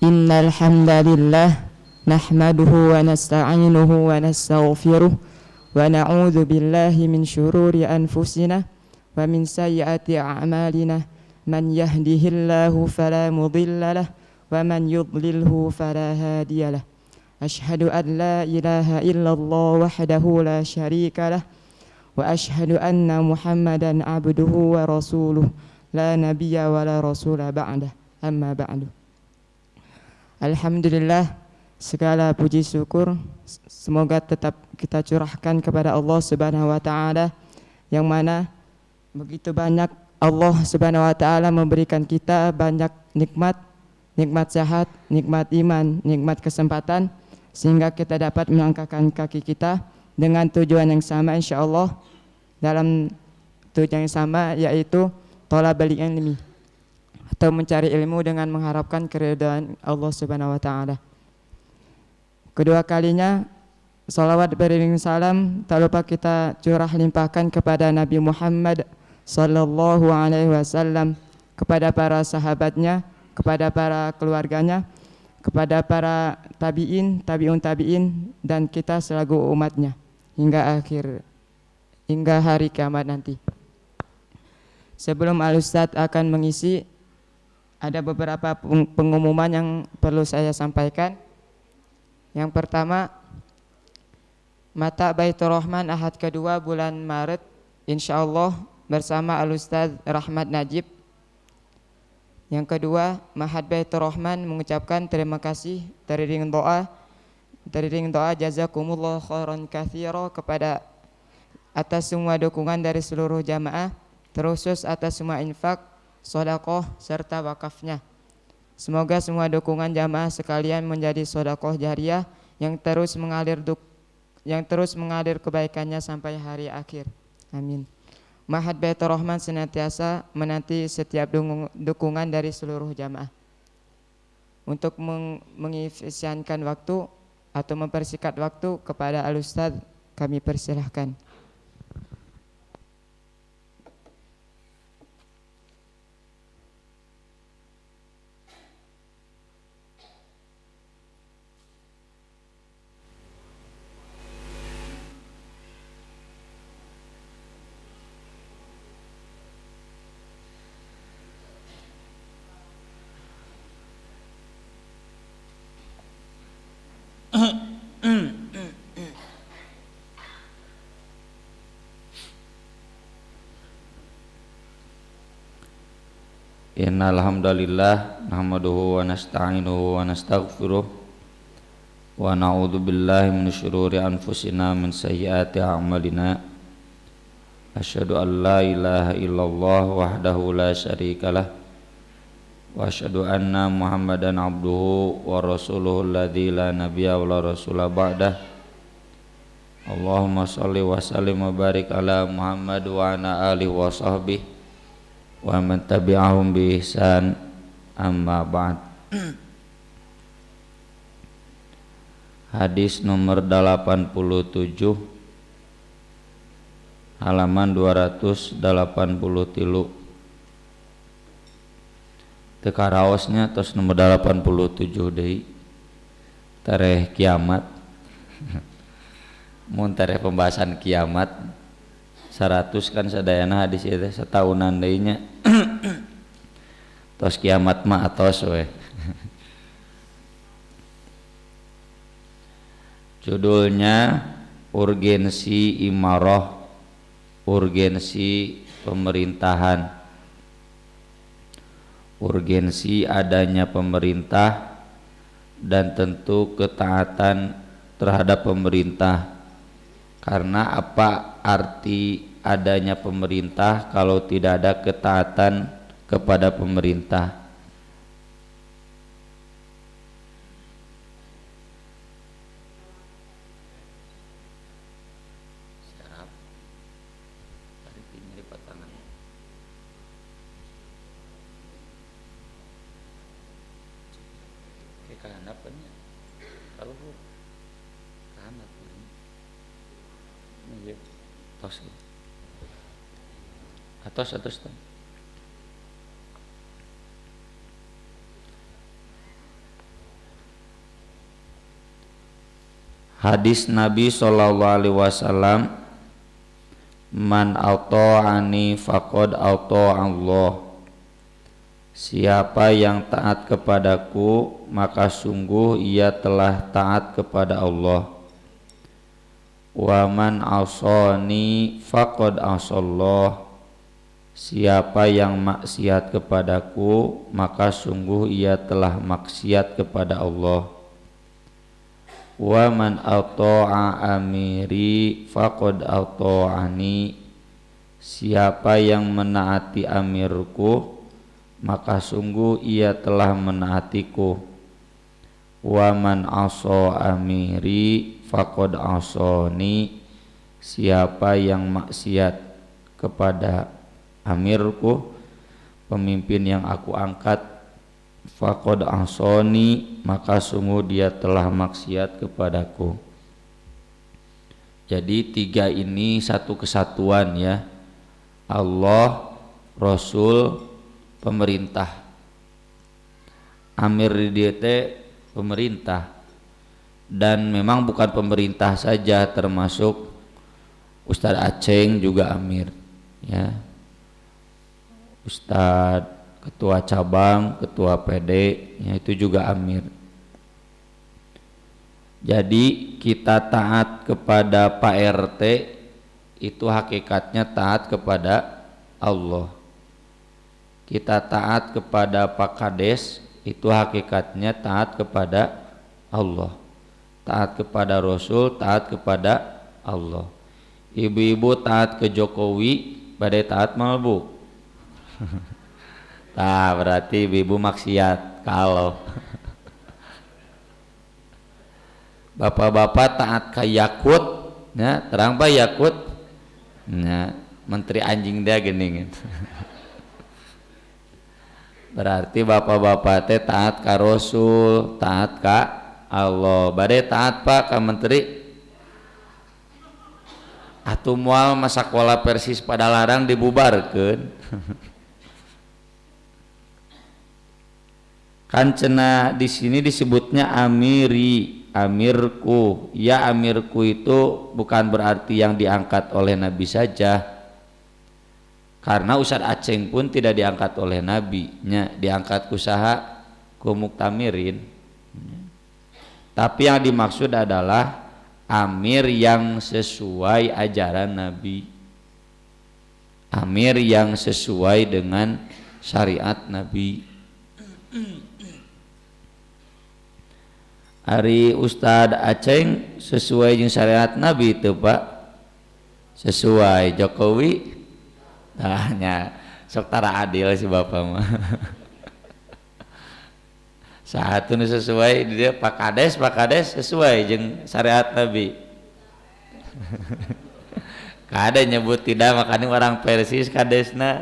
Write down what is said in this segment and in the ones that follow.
Innal hamdalillah nahmaduhu wa nasta'inuhu wa nastaghfiruh wa na'udzu billahi min shururi anfusina wa min sayyiati a'malina man yahdihillahu fala mudhillalah wa man yudlilhu fala hadiyalah. Ashhadu an la ilaha illallah wahdahu la syarikalah wa ashhadu anna Muhammadan abduhu wa rasuluh la nabiyya wa la rasula ba'dah. Amma ba'du. Alhamdulillah, segala puji syukur semoga tetap kita curahkan kepada Allah Subhanahu wa taala, yang mana begitu banyak Allah Subhanahu wa taala memberikan kita banyak nikmat sehat, nikmat iman, nikmat kesempatan, sehingga kita dapat melangkahkan kaki kita dengan tujuan yang sama insyaallah, dalam tujuan yang sama, yaitu thalabul ilmi, atau mencari ilmu dengan mengharapkan keridhaan Allah Subhanahu wa taala. Kedua kalinya salawat beriring salam tak lupa kita curah limpahkan kepada Nabi Muhammad sallallahu alaihi wasallam, kepada para sahabatnya, kepada para keluarganya, kepada para tabi'in, tabi'un tabi'in, dan kita selaku umatnya hingga hari kiamat nanti. Sebelum Al-Ustadz akan mengisi, ada beberapa pengumuman yang perlu saya sampaikan. Yang pertama, Mata Baitur Rahman Ahad kedua bulan Maret insyaallah bersama Al-Ustadz Rahmat Najib. Yang kedua, Mahad Baitur Rahman mengucapkan terima kasih teriring doa jazakumullah khairan katsira kepada atas semua dukungan dari seluruh jamaah, terkhusus atas semua infak, sedekah serta wakafnya. Semoga semua dukungan jamaah sekalian menjadi sedekah jariah yang terus mengalir kebaikannya sampai hari akhir. Amin. Mahad Baitur Rahman senantiasa menanti setiap dukungan dari seluruh jamaah. Untuk mengefisienkan waktu atau mempersingkat waktu, kepada Al-Ustadz kami persilahkan. Innal hamdalillah nahmaduhu wa nasta'inuhu wa nastaghfiruh wa na'udzu billahi min syururi anfusina min sayyiati a'malina. Asyhadu an la ilaha illallah wahdahu la syarikalah wa asyhadu anna Muhammadan abduhu wa rasuluhu alladzi la nabiyya wa la rasula ba'dah. Allahumma shalli wa sallim wa barik ala Muhammad wa ala alihi wa sahbihi wa man tabi'ahum bi ihsan, amma ba'd. Hadis nomor 87, halaman 283. Teu karaosnya tos nomor 87 deui. Tareh kiamat. Mun tareh pembahasan kiamat 100 kan sadayana hadis ieu teh satahunan deui nya. Tos kiamat mah atos we. Judulnya urgensi imarah, urgensi pemerintahan, urgensi adanya pemerintah dan tentu ketaatan terhadap pemerintah. Karena apa arti adanya pemerintah kalau tidak ada ketaatan kepada pemerintah? Atos Hadis Nabi sallallahu alaihi wasallam, man ata'ani faqad ata'a Allah. Siapa yang taat kepadaku, maka sungguh ia telah taat kepada Allah. Wa man asani faqad asallah. Siapa yang maksiat kepadaku, maka sungguh ia telah maksiat kepada Allah. Wa man ata'a amiri faqad ata'ani. Siapa yang menaati amirku, maka sungguh ia telah menaatiku. Wa man asa amiri faqad asani. Siapa yang maksiat kepada amirku, pemimpin yang aku angkat, faqad asani, maka sungguh dia telah maksiat kepadaku. Jadi tiga ini satu kesatuan ya. Allah, Rasul, pemerintah. Amir dia pemerintah, dan memang bukan pemerintah saja, termasuk Ustadz Aceng juga amir ya. Ustadz ketua cabang, ketua PD ya, itu juga amir. Jadi kita taat kepada Pak RT itu hakikatnya taat kepada Allah. Kita taat kepada Pak Kades itu hakikatnya taat kepada Allah. Taat kepada Rasul, taat kepada Allah. Ibu-ibu taat ke Jokowi, badai taat malbu. Nah, berarti ibu maksiat. Kalau bapak-bapak taat ke Yakut, ya, terang pak Yakut, ya, menteri anjing dia gini gitu. Berarti bapak-bapak teh taat ke Rasul, taat ke Allah. Badai taat pak ke menteri. Atuh moal masa sekolah Persis pada larang dibubarkeun. Kan cenah di sini disebutnya amiri, amirku. Ya, amirku itu bukan berarti yang diangkat oleh Nabi saja. Karena Ustadz Aceng pun tidak diangkat oleh Nabi, nya diangkat kusaha ku muktamirin. Tapi yang dimaksud adalah amir yang sesuai ajaran Nabi. Amir yang sesuai dengan syariat Nabi. Ari Ustadz Aceng sesuai dengan syariat Nabi itu pak, sesuai Jokowi, nah sok tara adil si bapak mah. Satu nu sesuai dia Pak Kades sesuai dengan syariat Nabi. Kada nyebut tidak, makanya orang Persis Kadesna.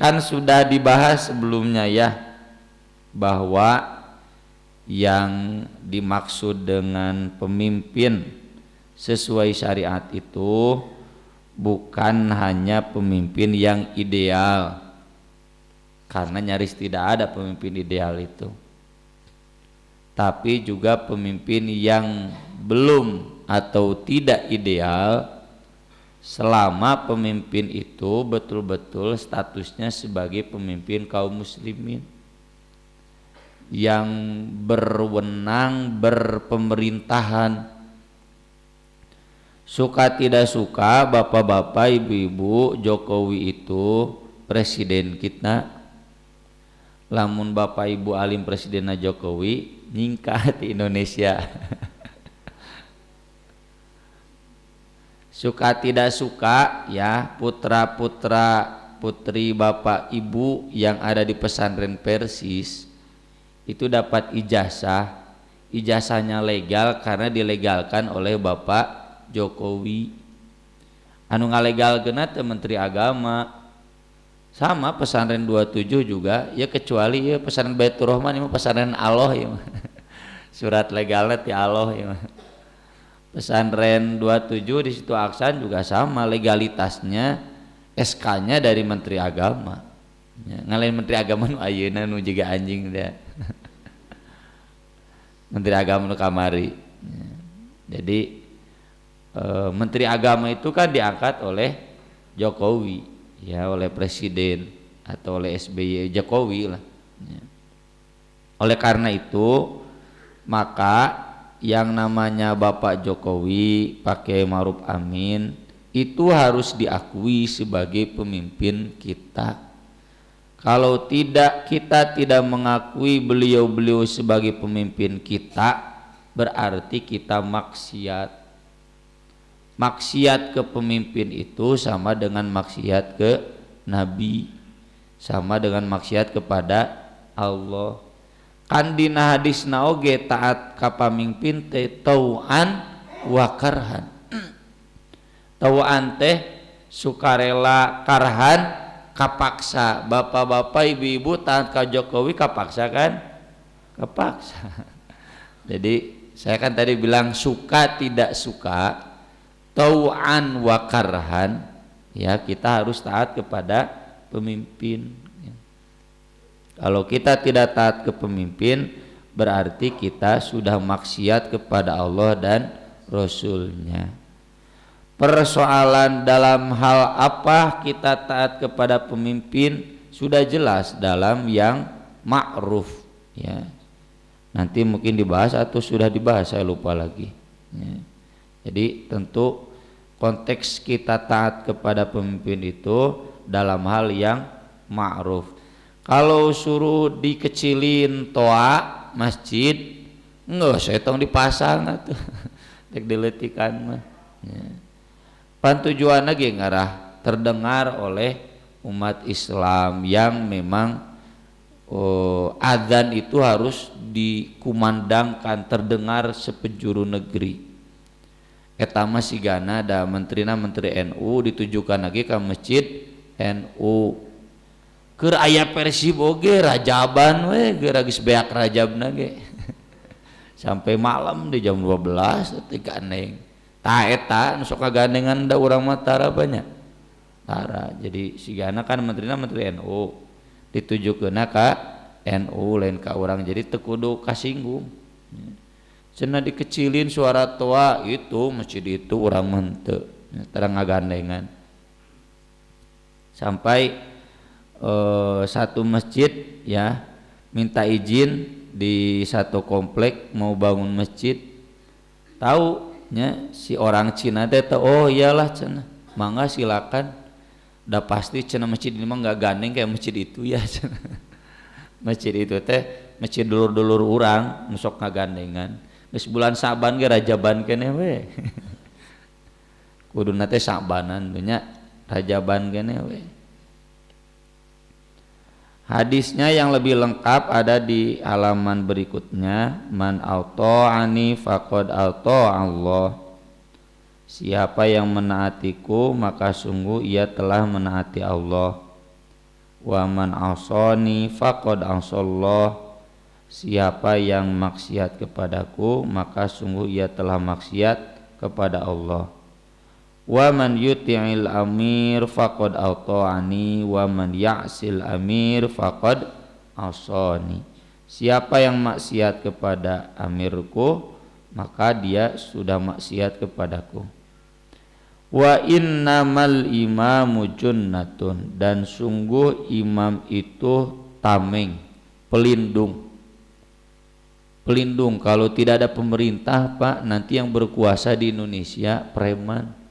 Kan sudah dibahas sebelumnya ya, bahwa yang dimaksud dengan pemimpin sesuai syariat itu bukan hanya pemimpin yang ideal, karena nyaris tidak ada pemimpin ideal itu, tapi juga pemimpin yang belum atau tidak ideal selama pemimpin itu betul-betul statusnya sebagai pemimpin kaum muslimin yang berwenang berpemerintahan. Suka tidak suka bapak-bapak, ibu-ibu, Jokowi itu presiden kita. Lamun bapak ibu alim presidenna Jokowi nyingkat di Indonesia. Suka tidak suka ya, putra-putra putri bapak ibu yang ada di pesantren Persis itu dapat ijazah. Ijazahnya legal karena dilegalkan oleh Bapak Jokowi. Anu ngalegalkeun teh Menteri Agama. Sama pesantren 27 juga ya, kecuali ya pesantren Baitur Rahman ini pesantren Allah ya. Surat legalnya ti Allah ya. Pesantren 27 di situ Aksan juga sama, legalitasnya SK-nya dari Menteri Agama. Ya, ngalain Menteri Agama nu ayeuna nu jiga anjing dia. Menteri Agama nu kamari. Jadi Menteri Agama itu kan diangkat oleh Jokowi, ya, oleh Presiden atau oleh SBY, Jokowi lah. Ya. Oleh karena itu maka yang namanya Bapak Jokowi pakai Ma'ruf Amin itu harus diakui sebagai pemimpin kita. Kalau tidak, kita tidak mengakui beliau sebagai pemimpin kita, berarti kita maksiat. Maksiat ke pemimpin itu sama dengan maksiat ke Nabi, sama dengan maksiat kepada Allah. Kan dina hadisna oge taat ka pamimpin teh tau'an wa karhan. Tau'an teh sukarela, karhan kapaksa. Bapak-bapak, ibu-ibu taat ka Jokowi kapaksa kan? Kapaksa. Jadi saya kan tadi bilang suka tidak suka, tau'an wa karhan, ya kita harus taat kepada pemimpin. Kalau kita tidak taat ke pemimpin, berarti kita sudah maksiat kepada Allah dan Rasul-Nya. Persoalan dalam hal apa kita taat kepada pemimpin sudah jelas dalam yang ma'ruf, ya. Nanti mungkin dibahas atau sudah dibahas, saya lupa lagi, ya. Jadi tentu konteks kita taat kepada pemimpin itu dalam hal yang ma'ruf. Kalau suruh dikecilin toa masjid, enggak, saya tong dipasang atuh. Dek diletikan mah. Ya. Pan tujuanna ge ngarah terdengar oleh umat Islam yang memang adzan itu harus dikumandangkan, terdengar sepenjuru negeri. Eta mah sigana da menterina menteri NU ditujukan lagi ke masjid NU. Keur aya Persib oge rajaban we, geura geus beak rajabna ge. Sampai malam di jam 12 teh gandeng. Tah eta nu sok kagandengan da urang mah tara banyak. Tara. Jadi sigana kan menterina menteri NU. Ditujukeunna ka NU lain ka urang, jadi teu kudu kasinggung. Cenah dikecilin suara toa itu masjid itu urang mah teu terang ngagandengan. Sampai satu masjid ya minta izin di satu komplek mau bangun masjid, tahu nya si orang Cina teh oh iyalah cenah mangga silakan, udah pasti cenah masjid ini mah nggak gandeng kayak masjid itu ya cenah. Masjid itu teh masjid dulur-dulur urang nusok ngagandengan geus bulan Saban ge rajaban keneh we. Kuduna teh Sabanan nya rajaban keneh we. Hadisnya yang lebih lengkap ada di halaman berikutnya. Man ata'ani faqad ata'a Allah. Siapa yang menaatiku maka sungguh ia telah menaati Allah. Wa man asani faqad asallah. Siapa yang maksiat kepadaku maka sungguh ia telah maksiat kepada Allah. Wa man yuti'il amir faqad ata'ani wa man ya'sil amir faqad asani. Siapa yang maksiat kepada amirku maka dia sudah maksiat kepadaku. Wa innamal imamu junnatun, dan sungguh imam itu tameng, pelindung. Pelindung kalau tidak ada pemerintah Pak, nanti yang berkuasa di Indonesia preman.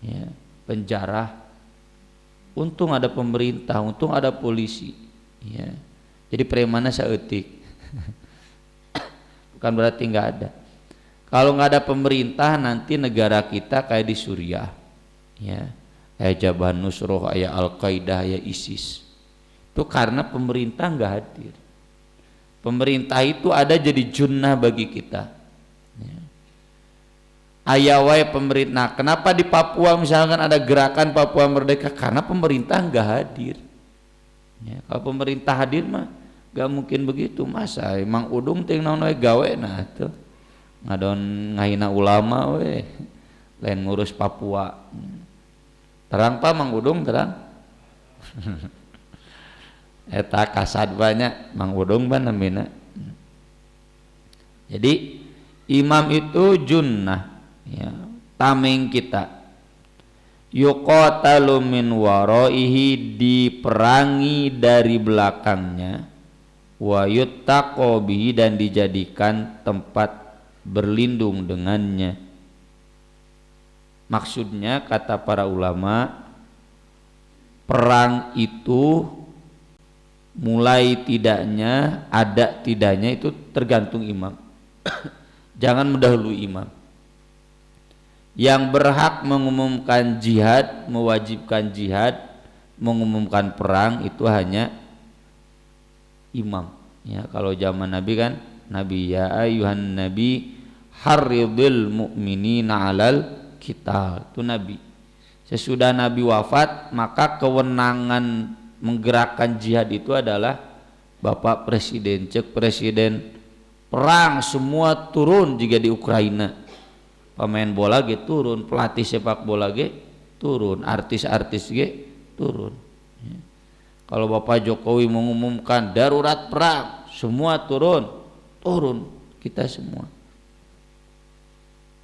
Ya, penjara. Untung ada pemerintah, untung ada polisi. Ya. Jadi premannya saeutik. Bukan berarti nggak ada. Kalau nggak ada pemerintah nanti negara kita kayak di Suriah. Ya. Kayak Jabhan Nusroh, kayak Al-Qaeda, kayak ISIS. Itu karena pemerintah nggak hadir. Pemerintah itu ada jadi junnah bagi kita. Ya. Ayawai pemerintah. Kenapa di Papua misalkan ada gerakan Papua Merdeka? Karena pemerintah nggak hadir. Ya, kalau pemerintah hadir mah nggak mungkin begitu. Masa emang udung ting naon we gawe nah tuh ngadon ngahina ulama we lain ngurus Papua. Terang Pak Mang Udung terang. Eta kasad banyak Mang Udung ban namina. Jadi imam itu junnah, ya, tameng kita. Yuqatalu min waraihi, diperangi dari belakangnya, wa yuttaqo bihi, dan dijadikan tempat berlindung dengannya. Maksudnya kata para ulama, perang itu mulai tidaknya, ada tidaknya itu tergantung imam. Jangan mendahului imam. Yang berhak mengumumkan jihad, mewajibkan jihad, mengumumkan perang itu hanya imam. Ya, kalau zaman Nabi kan, Nabi ya ayuhan nabi harridil mu'minina alal qital, itu Nabi. Sesudah Nabi wafat, maka kewenangan menggerakkan jihad itu adalah Bapak Presiden. Cek presiden perang semua turun. Jika di Ukraina pemain bola ge turun, pelatih sepak bola ge turun, artis-artis ge turun. Kalau Bapak Jokowi mengumumkan darurat perang, semua turun kita semua.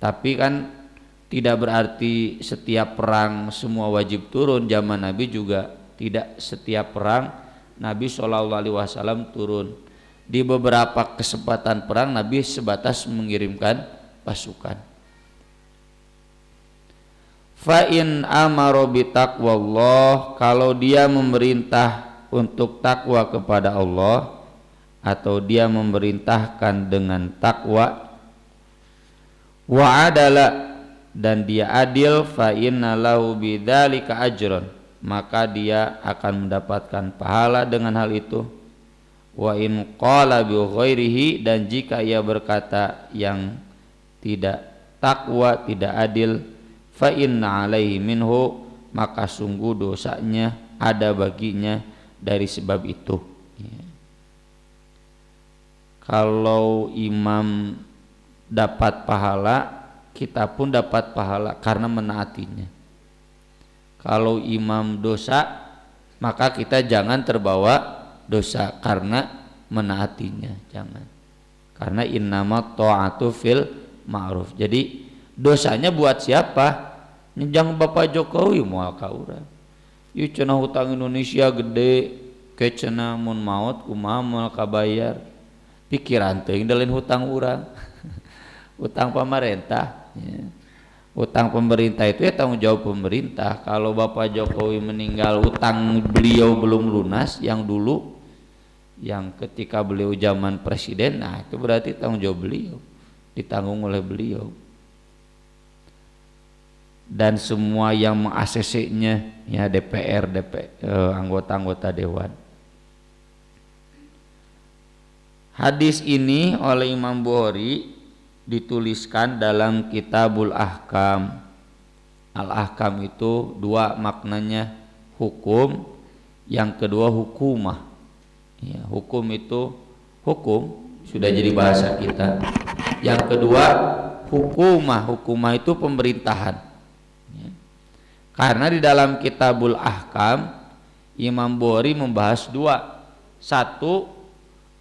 Tapi kan tidak berarti setiap perang semua wajib turun. Zaman Nabi juga tidak setiap perang Nabi SAW turun. Di beberapa kesempatan perang Nabi sebatas mengirimkan pasukan. Fa in amara bi taqwallah, kalau dia memerintah untuk takwa kepada Allah, atau dia memerintahkan dengan takwa, wa adala, dan dia adil, fa inna lahu bidzalika ajran, maka dia akan mendapatkan pahala dengan hal itu. Wa in qala bi ghairihi, dan jika ia berkata yang tidak takwa, tidak adil, fa inna alaihi minhu, maka sungguh dosanya ada baginya dari sebab itu. Ya. Kalau imam dapat pahala, kita pun dapat pahala karena menaatinya. Kalau imam dosa, maka kita jangan terbawa dosa karena menaatinya, jangan. Karena innama ta'atu fil ma'ruf. Jadi dosanya buat siapa? Jangan Bapak Jokowi moal ka urang. Ieu cenah hutang Indonesia gede, ke cenah mun maot kumaha moal kabayar. Pikiran teuing da lain hutang urang. Hutang pemerintah, ya. Hutang pemerintah itu ya tanggung jawab pemerintah. Kalau Bapak Jokowi meninggal, hutang beliau belum lunas yang dulu, yang ketika beliau zaman presiden, nah itu berarti tanggung jawab beliau, ditanggung oleh beliau. Dan semua yang meng-ACC-nya, ya DPR, anggota-anggota dewan. Hadis ini oleh Imam Bukhari dituliskan dalam Kitabul Ahkam. Al-Ahkam itu dua maknanya, hukum, yang kedua hukumah. Ya, hukum itu hukum, sudah jadi bahasa kita. Yang kedua hukumah, hukumah itu pemerintahan. Ya. Karena di dalam Kitabul Ahkam Imam Bukhari membahas dua, satu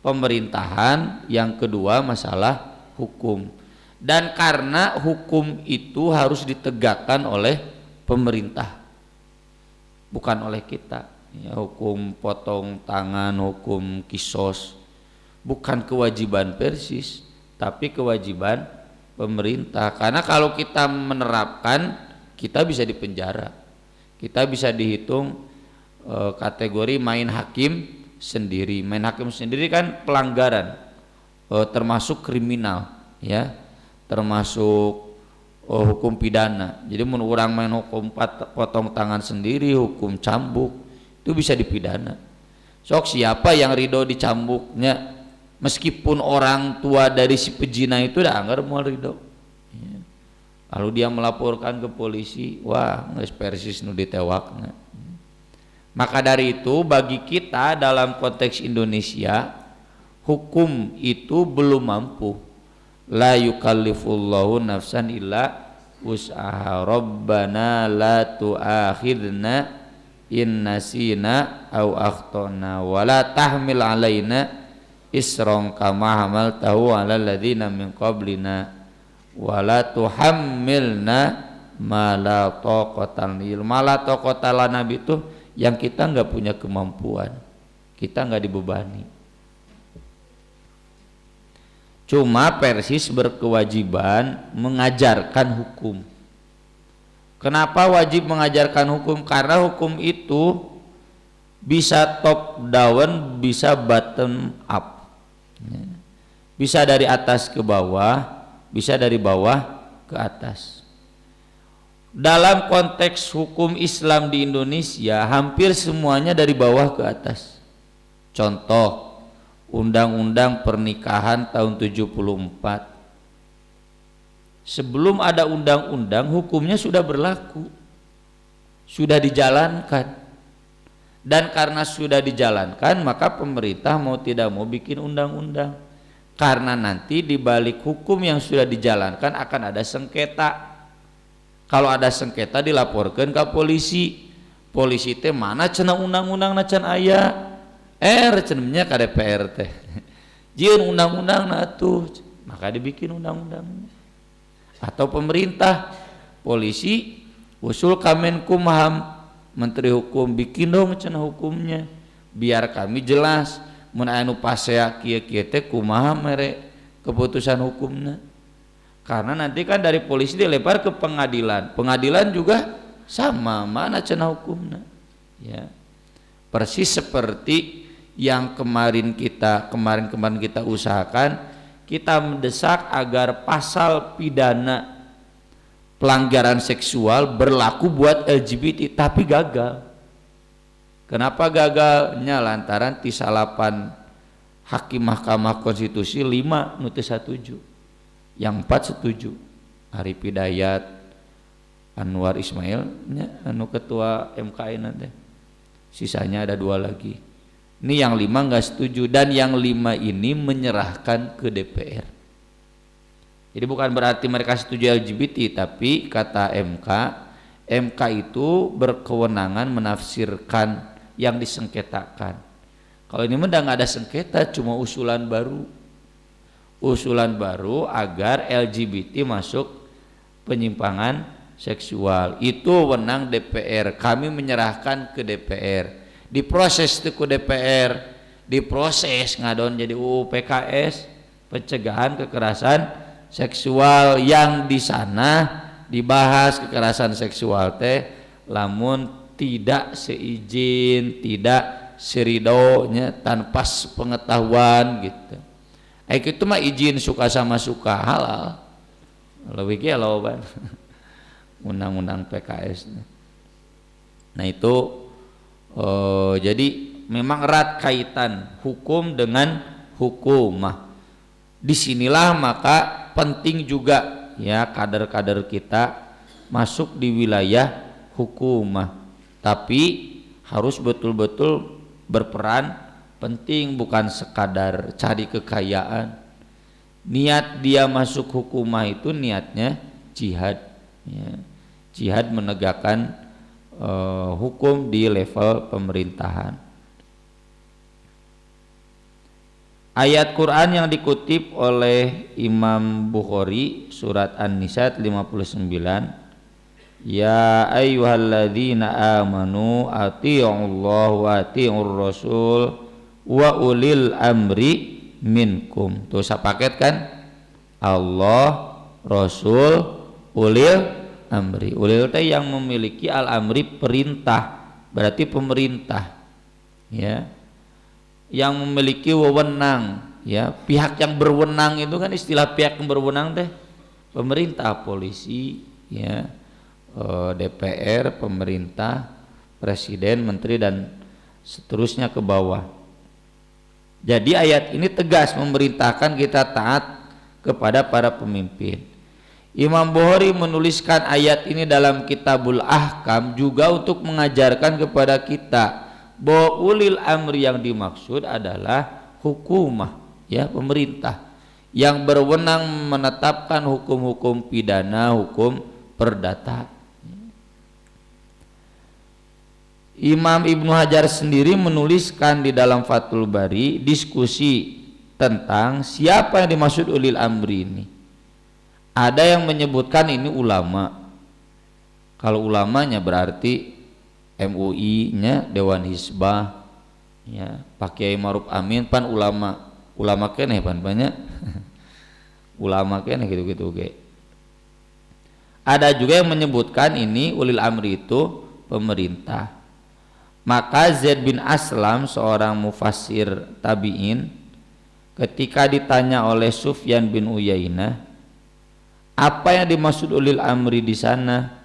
pemerintahan, yang kedua masalah hukum. Dan karena hukum itu harus ditegakkan oleh pemerintah, bukan oleh kita. Ya, hukum potong tangan, hukum kisos, bukan kewajiban persis, tapi kewajiban pemerintah. Karena kalau kita menerapkan, kita bisa dipenjara, kita bisa dihitung kategori main hakim sendiri. Main hakim sendiri kan pelanggaran, termasuk kriminal, ya, termasuk hukum pidana. Jadi mun urang main hukum potong tangan sendiri, hukum cambuk, itu bisa dipidana. Sok siapa yang ridho dicambuknya, meskipun orang tua dari si pejina itu dah anggar mau ridho, ya. Lalu dia melaporkan ke polisi, wah geus persis nu ditewakna. Maka dari itu bagi kita dalam konteks Indonesia, hukum itu belum mampu. La yukallifullahu nafsan illa wus'aha, rabbana la tu'akhidna in nasina au akhtana wa la tahmil alaina isron kama hamaltahu 'alal ladzina min qablina wa la tuhammilna ma la taqata lana itu yang kita enggak punya kemampuan, kita enggak dibebani. Cuma Persis berkewajiban mengajarkan hukum. Kenapa wajib mengajarkan hukum? Karena hukum itu bisa top down, bisa bottom up. Bisa dari atas ke bawah, bisa dari bawah ke atas. Dalam konteks hukum Islam di Indonesia, hampir semuanya dari bawah ke atas. Contoh, Undang-Undang Pernikahan tahun 74. Sebelum ada undang-undang, hukumnya sudah berlaku, sudah dijalankan. Dan karena sudah dijalankan, maka pemerintah mau tidak mau bikin undang-undang. Karena nanti di balik hukum yang sudah dijalankan akan ada sengketa. Kalau ada sengketa dilaporkan ke polisi. Polisi teh mana cenah undang-undang na can aya? Cenahnya ke DPR teh. Jieun undang-undang na atuh, maka dibikin undang-undangnya. Atau pemerintah, polisi usul Kemenkumham, Menteri Hukum, bikin dong cenah hukumnya biar kami jelas mun anu pasea kieu-kieu teh kumaha mere keputusan hukumna. Karena nanti kan dari polisi dilempar ke pengadilan. Pengadilan juga sama mana cenah hukumna. Ya. Persis seperti yang kemarin kita usahakan, kita mendesak agar pasal pidana pelanggaran seksual berlaku buat LGBT, tapi gagal. Kenapa gagalnya? Lantaran tisalapan hakim Mahkamah Konstitusi 5 nu teu satuju, yang 4 setuju. Arif Hidayat, Anwar Ismail anu ketua MKN nanti. Sisanya ada 2 lagi. Ini yang 5 nggak setuju, dan yang 5 ini menyerahkan ke DPR. Jadi bukan berarti mereka setuju LGBT, tapi kata MK itu berkewenangan menafsirkan yang disengketakan. Kalau ini udah nggak ada sengketa, cuma usulan baru agar LGBT masuk penyimpangan seksual. Itu wewenang DPR. Kami menyerahkan ke DPR. Diproses itu ke DPR, diproses ngadon jadi UU PKS, pencegahan kekerasan seksual, yang di sana dibahas kekerasan seksual teh lamun tidak seizin, tidak seridonya, tanpa pengetahuan gitu. Itu mah izin suka sama suka halal. Lebih gelo ban. Undang-undang PKS. Nah itu jadi memang erat kaitan hukum dengan hukumah. Disinilah maka penting juga ya kader-kader kita masuk di wilayah hukumah, tapi harus betul-betul berperan penting, bukan sekadar cari kekayaan. Niat dia masuk hukumah itu niatnya jihad, ya. Jihad menegakkan hukum di level pemerintahan. Ayat Quran yang dikutip oleh Imam Bukhari surat An-Nisa 59, ya ayyuhalladzina amanu atii'ullaha wa atii'ur rasul wa ulil amri minkum. Tuh sepaket kan? Allah, Rasul, ulil amri. Ulil teh yang memiliki al-amri perintah, berarti pemerintah. Ya. Yang memiliki wewenang, ya. Pihak yang berwenang itu kan istilah pihak yang berwenang teh pemerintah, polisi, ya. DPR, pemerintah, presiden, menteri dan seterusnya ke bawah. Jadi ayat ini tegas memerintahkan kita taat kepada para pemimpin. Imam Bukhari menuliskan ayat ini dalam Kitabul Ahkam juga untuk mengajarkan kepada kita bahwa ulil amri yang dimaksud adalah hukumah, ya, pemerintah yang berwenang menetapkan hukum-hukum pidana, hukum perdata. Imam Ibnu Hajar sendiri menuliskan di dalam Fathul Bari diskusi tentang siapa yang dimaksud ulil amri ini. Ada yang menyebutkan ini ulama. Kalau ulamanya berarti MUI-nya Dewan Hizbah, ya, Pak Kiai Maruf Amin pan ulama. Ulama keneh pan banyak. Ulama keneh gitu-gitu ge. Ada juga yang menyebutkan ini ulil amri itu pemerintah. Maka Zaid bin Aslam, seorang mufassir tabi'in, ketika ditanya oleh Sufyan bin Uyainah, apa yang dimaksud ulil amri di sana?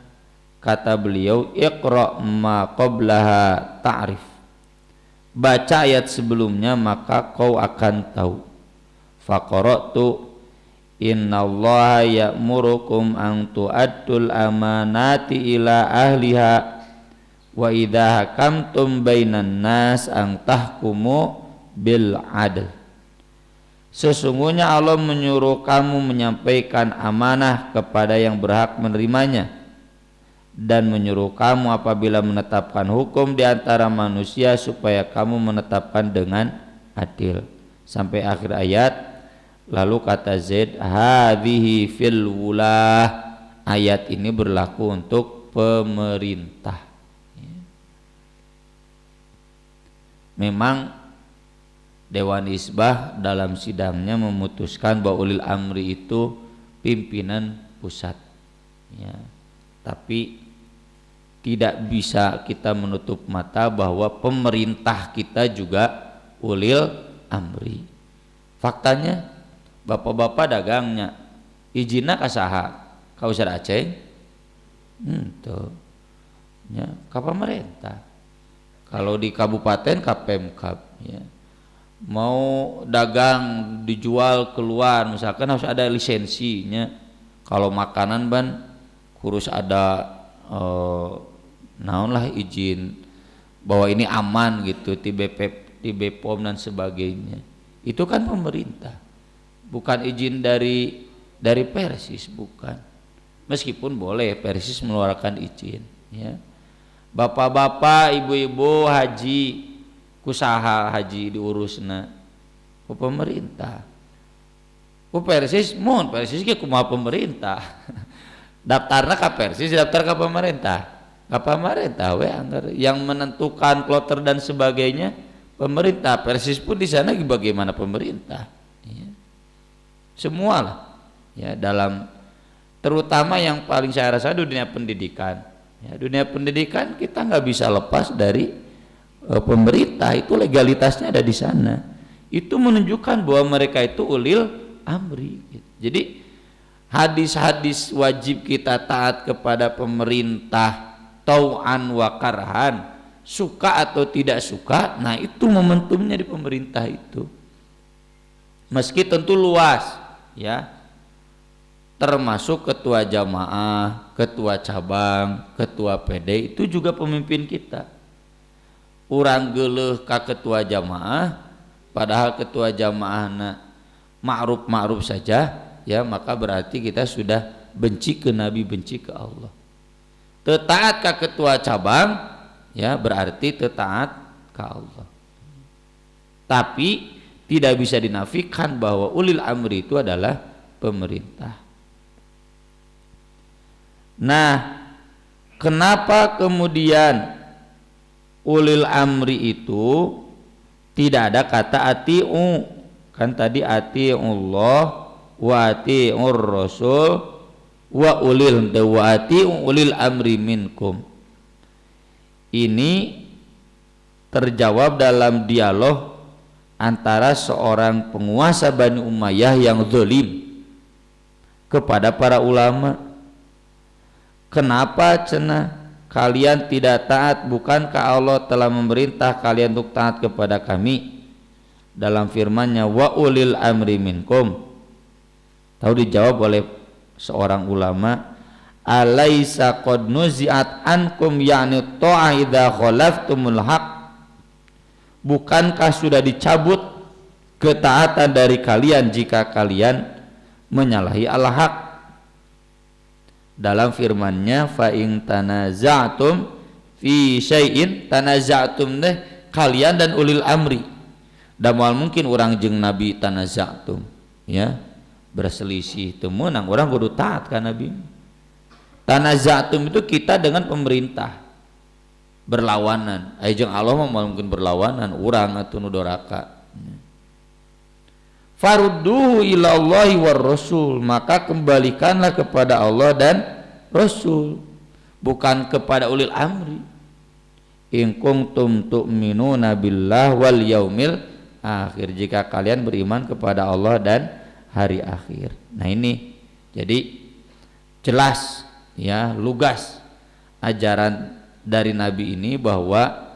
Kata beliau, iqra ma qablaha ta'rif. Baca ayat sebelumnya maka kau akan tahu. Faqara'tu innallaha ya'murukum an tu'addul amanati ila ahliha wa idza hakamtum bainan nas an tahkumu bil adl. Sesungguhnya Allah menyuruh kamu menyampaikan amanah kepada yang berhak menerimanya dan menyuruh kamu apabila menetapkan hukum di antara manusia supaya kamu menetapkan dengan adil. Sampai akhir ayat. Lalu kata Zaid, hadhihi fil wulah. Ayat ini berlaku untuk pemerintah. Memang Dewan Hizbah dalam sidangnya memutuskan bahwa ulil amri itu pimpinan pusat, ya. Tapi tidak bisa kita menutup mata bahwa pemerintah kita juga ulil amri. Faktanya bapak-bapak dagangnya izinna kasaha ka Ustaz Aceh tuh, ya, ka pemerintah. Kalau di kabupaten ka Pemkab, ya. Mau dagang dijual keluar misalkan harus ada lisensinya. Kalau makanan ban kurus ada naon lah izin bahwa ini aman gitu di BPOM dan sebagainya. Itu kan pemerintah, bukan izin dari Persis, bukan. Meskipun boleh Persis mengeluarkan izin, ya. Bapak-bapak, ibu-ibu haji kusaha haji diurusna ku pemerintah. Ku Persis mun Persis ge kumaha pemerintah. Daftarna ka Persis, daftar ka pemerintah. Ka pemerintah we anggar yang menentukan kloter dan sebagainya pemerintah. Persis pun di sana bagaimana pemerintah. Ya. Semua lah. Ya, dalam terutama yang paling saya rasa dunia pendidikan. Ya, dunia pendidikan kita nggak bisa lepas dari pemerintah, itu legalitasnya ada di sana. Itu menunjukkan bahwa mereka itu ulil amri. Jadi hadis-hadis wajib kita taat kepada pemerintah tau'an wa karhan, suka atau tidak suka. Nah itu momentumnya di pemerintah itu. Meski tentu luas, ya, termasuk ketua jamaah, ketua cabang, ketua PD itu juga pemimpin kita. Urang geuleuh ka ketua jamaah padahal ketua jamaahna ma'ruf saja, ya, maka berarti kita sudah benci ke Nabi, benci ke Allah. Taat ka ketua cabang, ya, berarti taat ke Allah. Tapi tidak bisa dinafikan bahwa ulil amri itu adalah pemerintah. Nah, kenapa kemudian ulil amri itu tidak ada kata ati'u? Kan tadi ati'ullah wa ati'ur rasul wa ulil amri minkum. Ini terjawab dalam dialog antara seorang penguasa Bani Umayyah yang zalim kepada para ulama. Kenapa cenah kalian tidak taat? Bukankah Allah telah memerintah kalian untuk taat kepada kami dalam firman-Nya wa ulil amri minkum? Tahu dijawab oleh seorang ulama, alaisa qad nuzi'at ankum ya'ni ta'a idza khalaftumul haq. Bukankah sudah dicabut ketaatan dari kalian jika kalian menyalahi al-haq? Dalam firman-Nya fa in tanaza'tum fi syai'in, tanaza'tum deh kalian dan ulil amri Da moal mungkin urang jeung Nabi tanaza'tum ya berselisih teu meunang urang kudu taat ka Nabi. Tanaza'tum itu kita dengan pemerintah berlawanan. Aya jeung Allah mah mungkin berlawanan urang atuh nu doraka. Farudduhu ilallahi war rasul, maka kembalikanlah kepada Allah dan Rasul, bukan kepada ulil amri. In kuntum tu'minuna billah wal yaumil akhir, jika kalian beriman kepada Allah dan hari akhir. Nah ini jadi jelas ya, lugas ajaran dari Nabi ini bahwa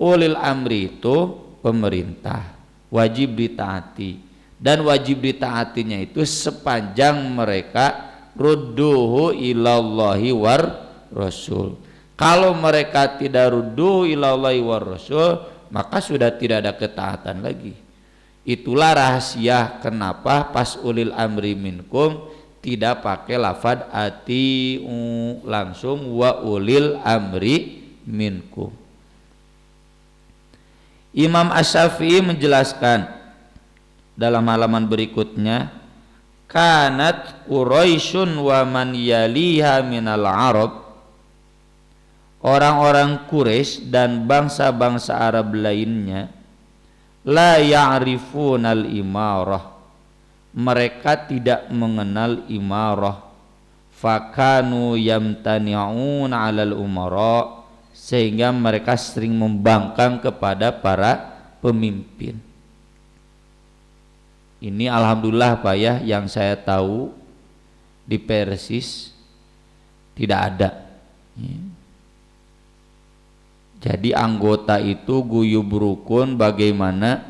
ulil amri itu pemerintah wajib ditaati, dan wajib ditaatinya itu sepanjang mereka rudduhu ilallahi war rasul. Kalau mereka tidak rudduhu ilallahi war rasul, maka sudah tidak ada ketaatan lagi. Itulah rahasia kenapa pas ulil amri minkum tidak pakai lafad atiu, langsung wa ulil amri minkum. Imam Asy-Syafi'i menjelaskan dalam halaman berikutnya, kanat Quraisyun wa man yaliha minal Arab, orang-orang Quraisy dan bangsa-bangsa Arab lainnya, la ya'rifunal imarah, mereka tidak mengenal imarah, fakanu yamtani'un 'alal umara, sehingga mereka sering membangkang kepada para pemimpin. Ini alhamdulillah Pak ya, yang saya tahu di Persis tidak ada. Jadi anggota itu guyub rukun bagaimana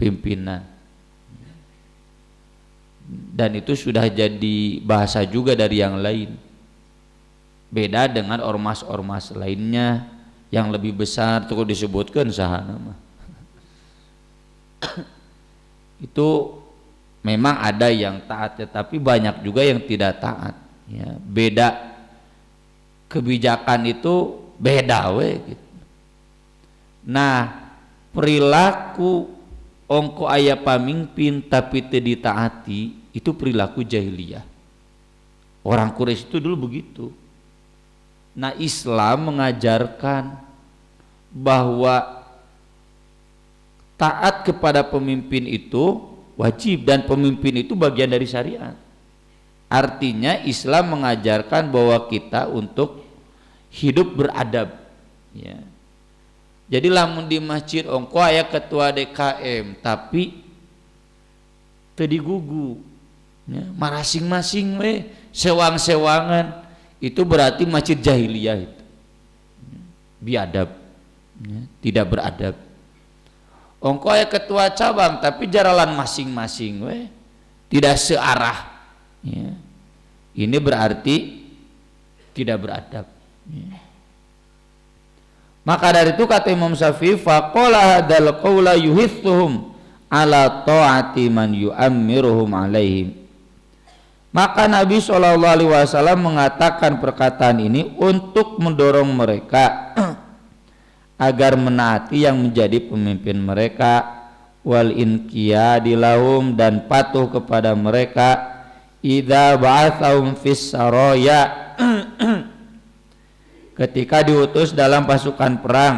pimpinan. Dan itu sudah jadi bahasa juga dari yang lain. Beda dengan ormas-ormas lainnya yang lebih besar, itu disebutkan sahana mah. Itu memang ada yang taat, tetapi banyak juga yang tidak taat ya. Beda kebijakan itu beda gitu. Nah, perilaku ongko aya pamimpin tapi teu ditaati, itu perilaku jahiliyah. Orang Quraisy itu dulu begitu. Nah, Islam mengajarkan bahwa taat kepada pemimpin itu wajib, dan pemimpin itu bagian dari syariat. Artinya Islam mengajarkan bahwa kita untuk hidup beradab ya. Jadi lamun di masjid ongko aya ketua DKM tapi teu digugu ya, marasing-masing we sewang-sewangan, itu berarti masjid jahiliyah itu. Biadab ya, tidak beradab. Ongko aya ketua cabang tapi jaralan masing-masing we tidak searah ya. Ini berarti tidak beradab ya. Maka dari itu kata Imam Syafi'i, faqala hadzal qaula yuhithuhum ala ta'ati man yu'ammiruhum alaihim. Maka Nabi SAW mengatakan perkataan ini untuk mendorong mereka agar menaati yang menjadi pemimpin mereka, wal inqiyadi lahum, dan patuh kepada mereka, idza ba'athahum fis saraya, ketika diutus dalam pasukan perang,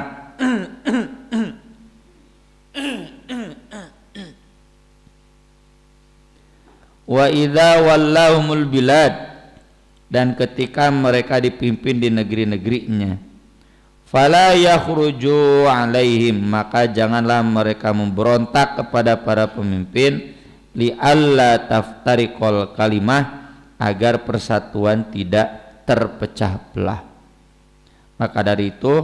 wa idza wallahumul bilad, dan ketika mereka dipimpin di negeri-negerinya, fala yakhruju alaihim, maka janganlah mereka memberontak kepada para pemimpin, li alla taftariqal kalimah, agar persatuan tidak terpecah belah. Maka dari itu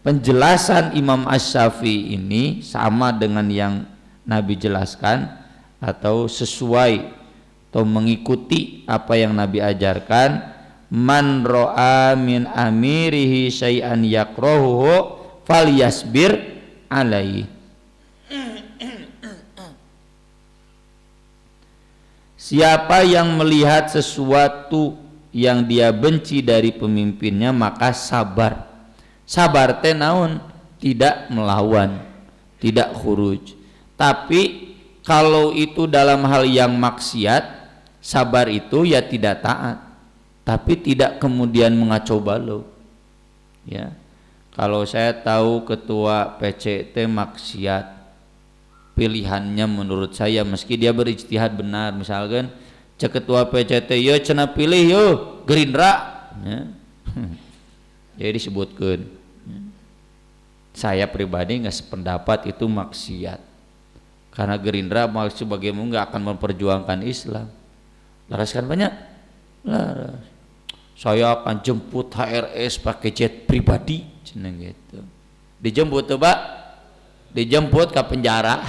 penjelasan Imam Asy-Syafi'i ini sama dengan yang Nabi jelaskan, atau sesuai atau mengikuti apa yang Nabi ajarkan. Man ra'a min amirihi syai'an yakrahuhu falyasbir alaihi. Siapa yang melihat sesuatu yang dia benci dari pemimpinnya, maka sabar. Sabar teh naon? tidak melawan, tidak khuruj. Tapi kalau itu dalam hal yang maksiat, sabar itu ya tidak taat, tapi tidak kemudian mengacau balau. Ya, kalau saya tahu ketua PCT maksiat, pilihannya menurut saya meski dia berijtihad benar, misalkan cek ketua PCT yo cenah pilih yo Gerindra, ya. Jadi disebutkan, saya pribadi nggak sependapat itu maksiat, karena Gerindra maksud bagaimana nggak akan memperjuangkan Islam. Laras kan banyak, laras. Saya akan jemput HRS pakai jet pribadi, cina gitu. Dijemput tuh Pak, dijemput ke penjara,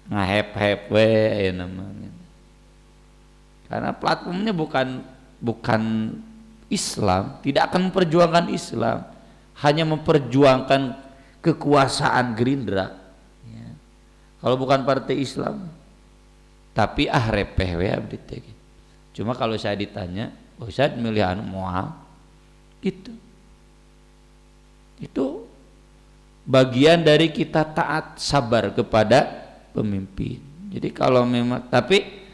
ngahep-hep we ya namanya. Karena platformnya bukan Islam, tidak akan memperjuangkan Islam, hanya memperjuangkan kekuasaan Gerindra. Ya. Kalau bukan partai Islam, tapi repeh we abdi teh. Cuma kalau saya ditanya, Ustaz milih anu moal, gitu. Itu bagian dari kita taat sabar kepada pemimpin. Jadi kalau memang, tapi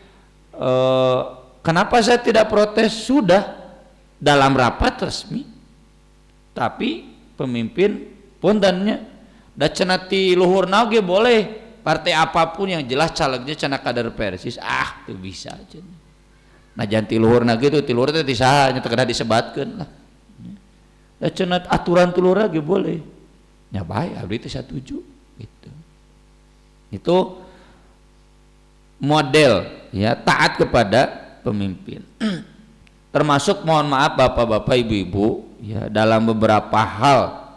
kenapa saya tidak protes? Sudah dalam rapat resmi, tapi pemimpin puntennya da cenah ti luhurna ge boleh partai apapun yang jelas calegnya cenah kader Persis, tuh bisa aja. Nah jangan ti luhurna gitu, ti luhur teh ti saha nya teu kada disebatkeun lah. Da cenah aturan ti luhurna ge boleh. Nya bae abdi teh satuju gitu. Itu model ya taat kepada pemimpin. Termasuk mohon maaf bapak-bapak ibu-ibu ya dalam beberapa hal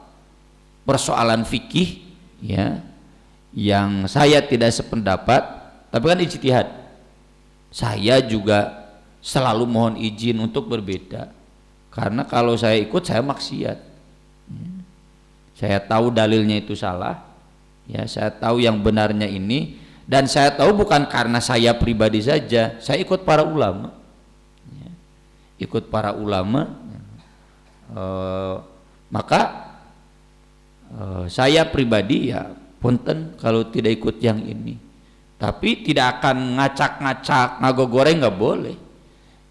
persoalan fikih ya yang saya tidak sependapat, tapi kan ijtihad. Saya juga selalu mohon izin untuk berbeda, karena kalau saya ikut saya maksiat. Saya tahu dalilnya itu salah, ya saya tahu yang benarnya ini, dan saya tahu bukan karena saya pribadi saja, saya ikut para ulama, ya. Ikut para ulama, maka saya pribadi ya punten kalau tidak ikut yang ini, tapi tidak akan ngacak-ngacak ngagogoreng, nggak boleh.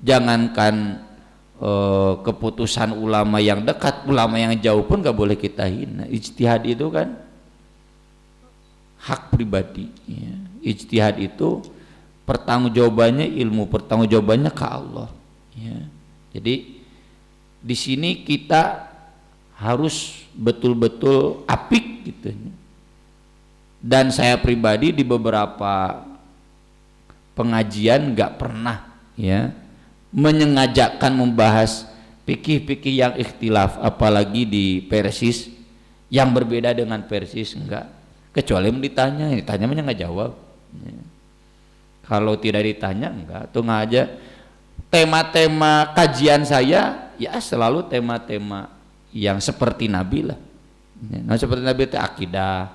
Jangankan keputusan ulama yang dekat, ulama yang jauh pun nggak boleh kita hina. Ijtihad itu kan hak pribadi ya. Ijtihad itu pertanggungjawabannya ilmu, pertanggungjawabannya ke Allah ya. Jadi di sini kita harus betul-betul apik gitu. Dan saya pribadi di beberapa pengajian nggak pernah ya menyengajakan membahas fikih-fikih yang ikhtilaf, apalagi di Persis yang berbeda dengan Persis, enggak. Kecuali ditanya nggak jawab ya. Kalau tidak ditanya enggak, tuh nggak aja. Tema-tema kajian saya ya selalu tema-tema yang seperti Nabi lah ya. Nah seperti Nabi itu akidah,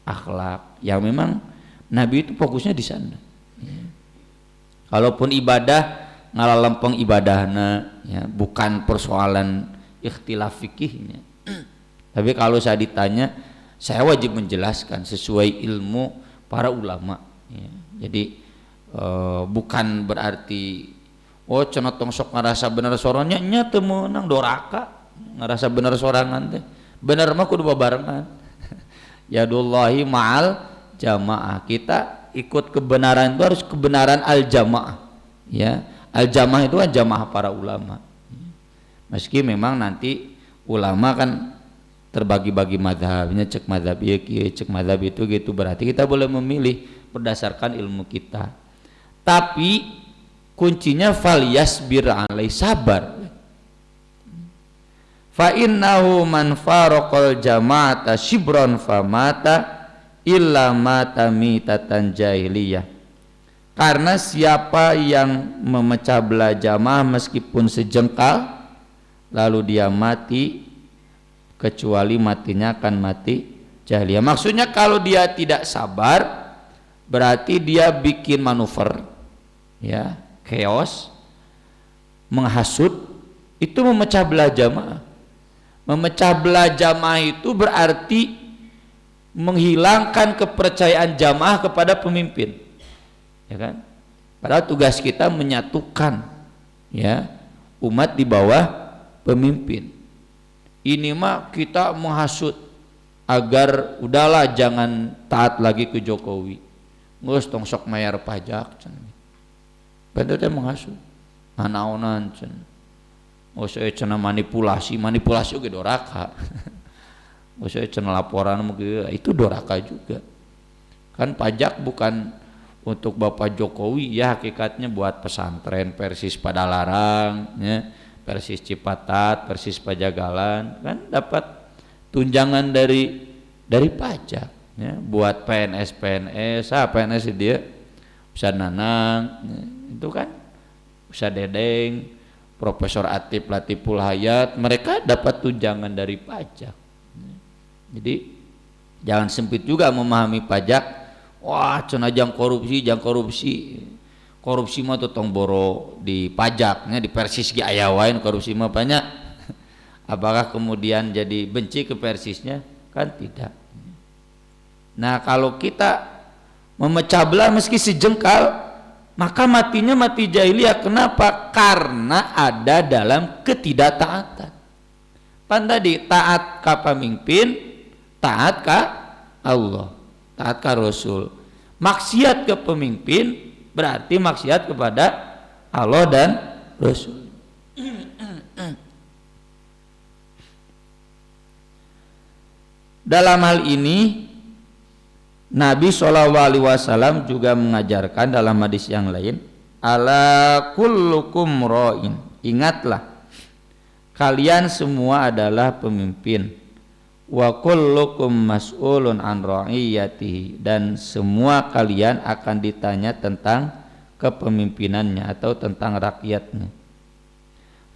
akhlak, yang memang Nabi itu fokusnya di sana ya. Kalaupun ibadah ngalalempeng ibadahna ya, bukan persoalan ikhtilaf fikihnya. Tapi kalau saya ditanya, saya wajib menjelaskan sesuai ilmu para ulama ya. Jadi bukan berarti cenah tong sok ngarasa bener sorannya nya teu meunang doraka, ngarasa bener sorangan teh. Bener mah kudu babarengan. Yadullahi ma'al jamaah. Kita ikut kebenaran itu harus kebenaran al jamaah ya. Al-jamaah itu kan jamaah para ulama. Meski memang nanti ulama kan terbagi-bagi mazhabnya, cek mazhab ieu kieu, cek mazhab itu gitu, berarti kita boleh memilih berdasarkan ilmu kita. Tapi kuncinya falyasbir alai, sabar. Fa innahu man faraqal jama'ata shibran famata illa mata mitatan jahiliyah. Karena siapa yang memecah belah jamaah meskipun sejengkal, lalu dia mati, kecuali matinya akan mati jahiliyah. Maksudnya kalau dia tidak sabar, berarti dia bikin manuver, ya, chaos, menghasut, itu memecah belah jamaah. Memecah belah jamaah itu berarti menghilangkan kepercayaan jamaah kepada pemimpin, ya kan? Padahal tugas kita menyatukan, ya, umat di bawah pemimpin. Ini mah kita menghasut agar udahlah jangan taat lagi ke Jokowi, ngus tong sok mayar pajak, bener teh menghasut, anaonan cen. Oh saya cina manipulasi oke doraka. Oh saya cina laporan mungkin itu doraka juga. Kan pajak bukan untuk Bapak Jokowi, ya hakikatnya buat pesantren Persis Padalarang, ya, Persis Cipatat, Persis Pajagalan, kan dapat tunjangan dari pajak, ya, buat PNS PNS dia bisa nanang, ya, itu kan bisa Dedeng, Profesor Atif Latiful Hayat, mereka dapat tunjangan dari pajak. Jadi jangan sempit juga memahami pajak. Wah, cenah jang korupsi mah tong boro di pajaknya di Persis ge aya wae korupsi mah banyak. Apakah kemudian jadi benci ke Persisnya? Kan tidak. Nah, kalau kita memecah belah meski sejengkal, maka matinya mati jahiliyah. Kenapa? Karena ada dalam ketidaktaatan. Pan tadi taat ka pemimpin, taat ka Allah, taat ka Rasul. Maksiat ke pemimpin berarti maksiat kepada Allah dan Rasul. Dalam hal ini Nabi SAW juga mengajarkan dalam hadis yang lain, ala kullukum ra'in, ingatlah kalian semua adalah pemimpin, wa kullukum mas'ulun an ra'iyatihi, dan semua kalian akan ditanya tentang kepemimpinannya atau tentang rakyatnya.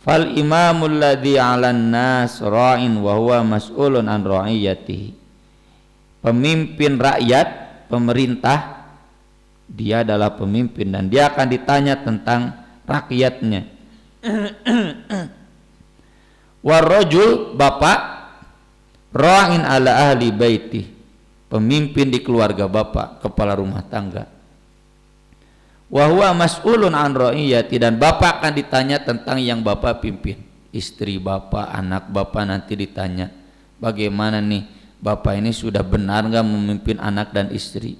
Fal imamul ladzi 'alan nas ra'in wa huwa mas'ulun an ra'iyatihi. Pemimpin rakyat, pemerintah, dia adalah pemimpin dan dia akan ditanya tentang rakyatnya. Warrajul, bapak, ra'in ala ahli baiti, pemimpin di keluarga bapak, kepala rumah tangga. Wa huwa mas'ulun an ra'iyati, dan bapak akan ditanya tentang yang bapak pimpin. Istri bapak, anak bapak nanti ditanya, bagaimana nih bapak ini sudah benar nggak memimpin anak dan istri?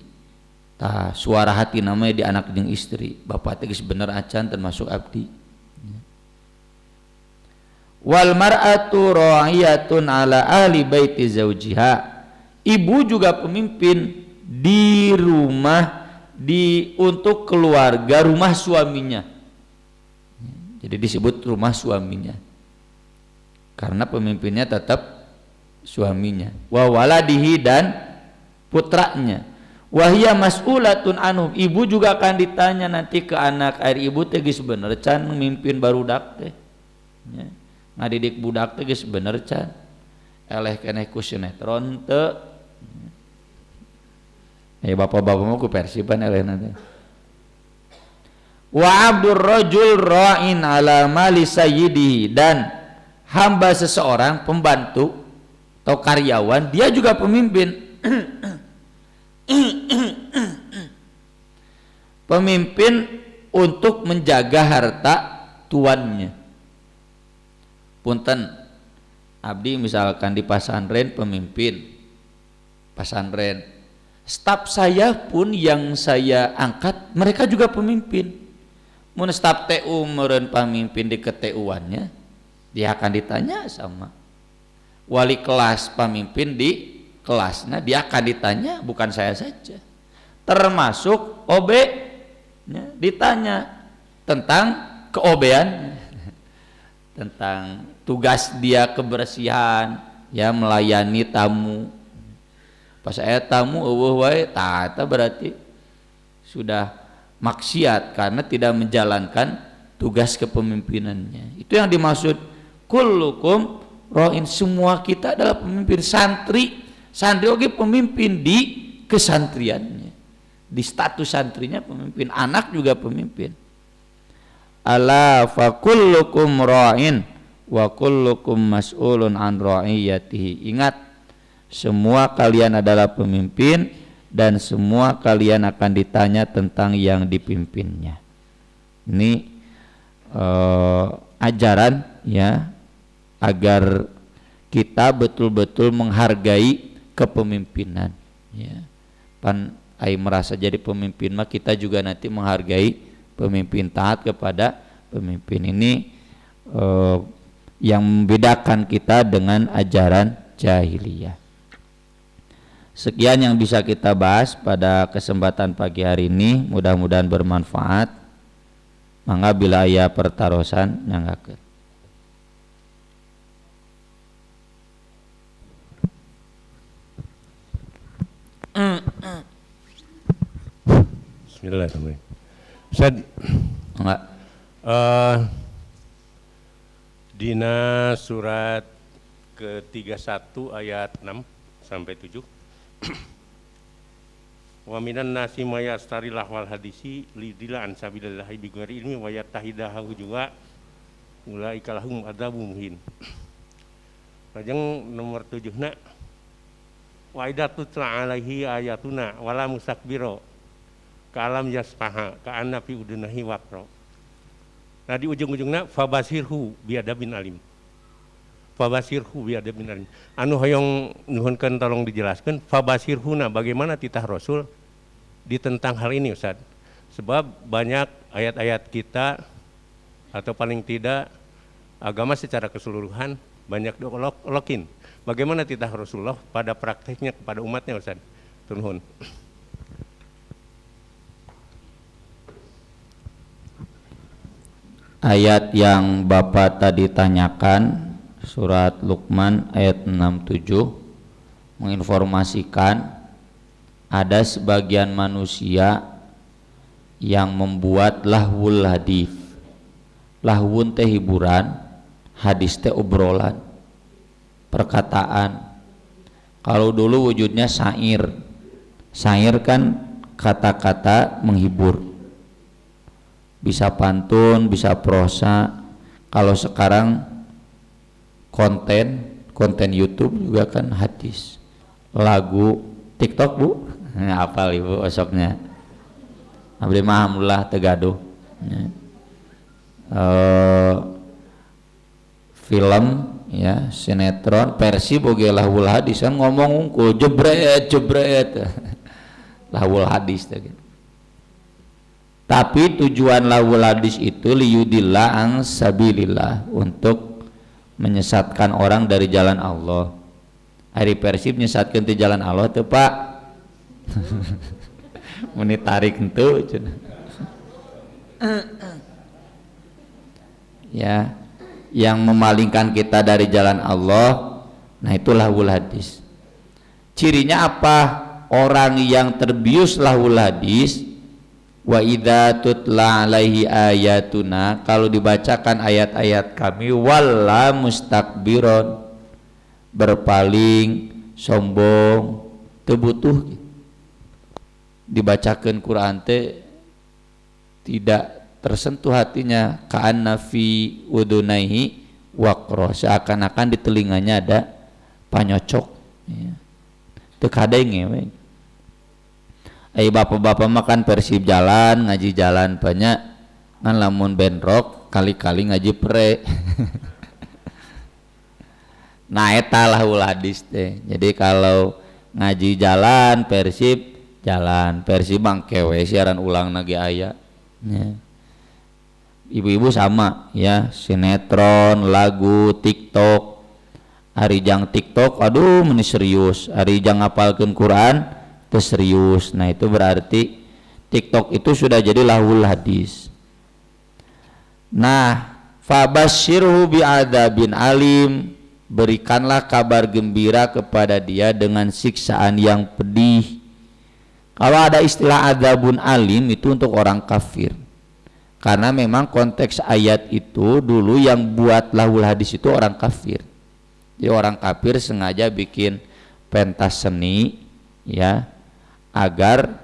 Tah suara hati namanya di anak jeung istri. Bapak teh geus bener acan termasuk abdi. Wal mar'atu ra'iyatun ala ahli baiti zaujiha. Ibu juga pemimpin di rumah, untuk keluarga rumah suaminya. Jadi disebut rumah suaminya karena pemimpinnya tetap suaminya. Wa waladihi, dan putranya. Wahia mas'ulatun anhum, ibu juga akan ditanya nanti ke anak. Air ibu teh geus bener can mimpin barudak teh, ya. Ngadidik budak teh geus bener can, eleh keneh ku sinetron teu. Ya bapak-bapak mah ku Persiban eleh nanti. Wa abdur rajul ra'in ala mali sayyidihi, dan hamba seseorang, pembantu atau karyawan, dia juga pemimpin. Pemimpin untuk menjaga harta tuannya. Punten, abdi misalkan di pasantren, pemimpin pasantren, staf saya pun yang saya angkat mereka juga pemimpin. Mun staf TU meureun pemimpin di keTU-annya, dia akan ditanya sama wali kelas, pemimpin di kelasnya, dia akan ditanya, bukan saya saja, termasuk OB, ya, ditanya tentang keobeannya, tentang tugas dia kebersihan, ya, melayani tamu. Pas saya tamu eueuh wae, tata berarti sudah maksiat karena tidak menjalankan tugas kepemimpinannya. Itu yang dimaksud kullukum ra'in, semua kita adalah pemimpin. Santri oke pemimpin di kesantriannya, di status santrinya pemimpin, anak juga pemimpin. Ala fa kullukum ra'in wa kullukum mas'ulun an ra'iyatihi. Ingat, semua kalian adalah pemimpin dan semua kalian akan ditanya tentang yang dipimpinnya. Ini ajaran ya, agar kita betul-betul menghargai kepemimpinan ya. Pan ai merasa jadi pemimpin mah kita juga nanti menghargai pemimpin, taat kepada pemimpin. Ini yang membedakan kita dengan ajaran jahiliyah. Sekian yang bisa kita bahas pada kesempatan pagi hari ini, mudah-mudahan bermanfaat. Mangga bila aya pertarosan nyanggakeun. Bismillahirrahmanirrahim. Ustaz, Enggak. Dina surat ke-31 ayat 6 sampai 7. Wa minan nasi may yastari lahwal hadisi lidila an sabilillahi bi ghairi ilmi wa yattahidahu juga ulaika lahum adzabun muhin. Lajeng nomor 7-na wa idza tutla alaihi ayatuna wala mustakbiro ka'alam yasfaha ka'anna fi udunahi waqra. Nah di ujung-ujungna fabasirhu biadabin alim. Fabasirhu biadabin alim. Anu hoyong nuhunkeun tolong dijelaskan fabasirhuna bagaimana titah Rasul di tentang hal ini Ustaz. Sebab banyak ayat-ayat kita atau paling tidak agama secara keseluruhan banyak diolokin. Bagaimana titah Rasulullah pada prakteknya kepada umatnya Ustaz. Turun. Ayat yang Bapak tadi tanyakan, surat Luqman ayat 67, menginformasikan ada sebagian manusia yang membuat lahwul hadis. Lahwun teh hiburan, hadis teh obrolan, perkataan. Kalau dulu wujudnya syair. Syair kan kata-kata menghibur, bisa pantun, bisa prosa. Kalau sekarang konten YouTube juga kan hadis, lagu, TikTok Bu, apal Ibu osoknya. Abdi mah alhamdulillah tegaduh. Film ya, sinetron, versi boge lahul hadis kan ngomong unggul jebret lahul hadis teh. Tapi tujuan lahul hadis itu liyudillah an sabilillah, untuk menyesatkan orang dari jalan Allah. Hari Persib menyesatkan di jalan Allah tuh Pak. Meni tarik itu ya, yang memalingkan kita dari jalan Allah. Nah itulah lahul hadis. Cirinya apa? Orang yang terbius lahul hadis, wa idza tutla alaihi ayatuna, kalau dibacakan ayat-ayat kami, walla mustakbiron, berpaling, sombong, teu butuh. Dibacakan Quran teh tidak tersentuh hatinya, ka'anna fi udunaihi waqra, seakan-akan di telinganya ada panyocok ya. Teu kadenge we. Bapak-bapak makan Persib jalan, ngaji jalan banyak, kan lamun band rock kali-kali ngaji pre. Nah eta lahul hadis teh. Jadi kalau ngaji jalan Persib jalan, Persib mangkewe siaran ulang nage aya ya. Ibu-ibu sama ya, sinetron, lagu, TikTok. Arijang TikTok aduh meni serius, arijang ngapalkeun Quran teu serius. Nah itu berarti TikTok itu sudah jadi lahul hadis. Nah fabasyirhu bi'adzabin alim, berikanlah kabar gembira kepada dia dengan siksaan yang pedih. Kalau ada istilah adzabun alim itu untuk orang kafir, karena memang konteks ayat itu dulu yang buat lahul hadis itu orang kafir. Jadi orang kafir sengaja bikin pentas seni ya, agar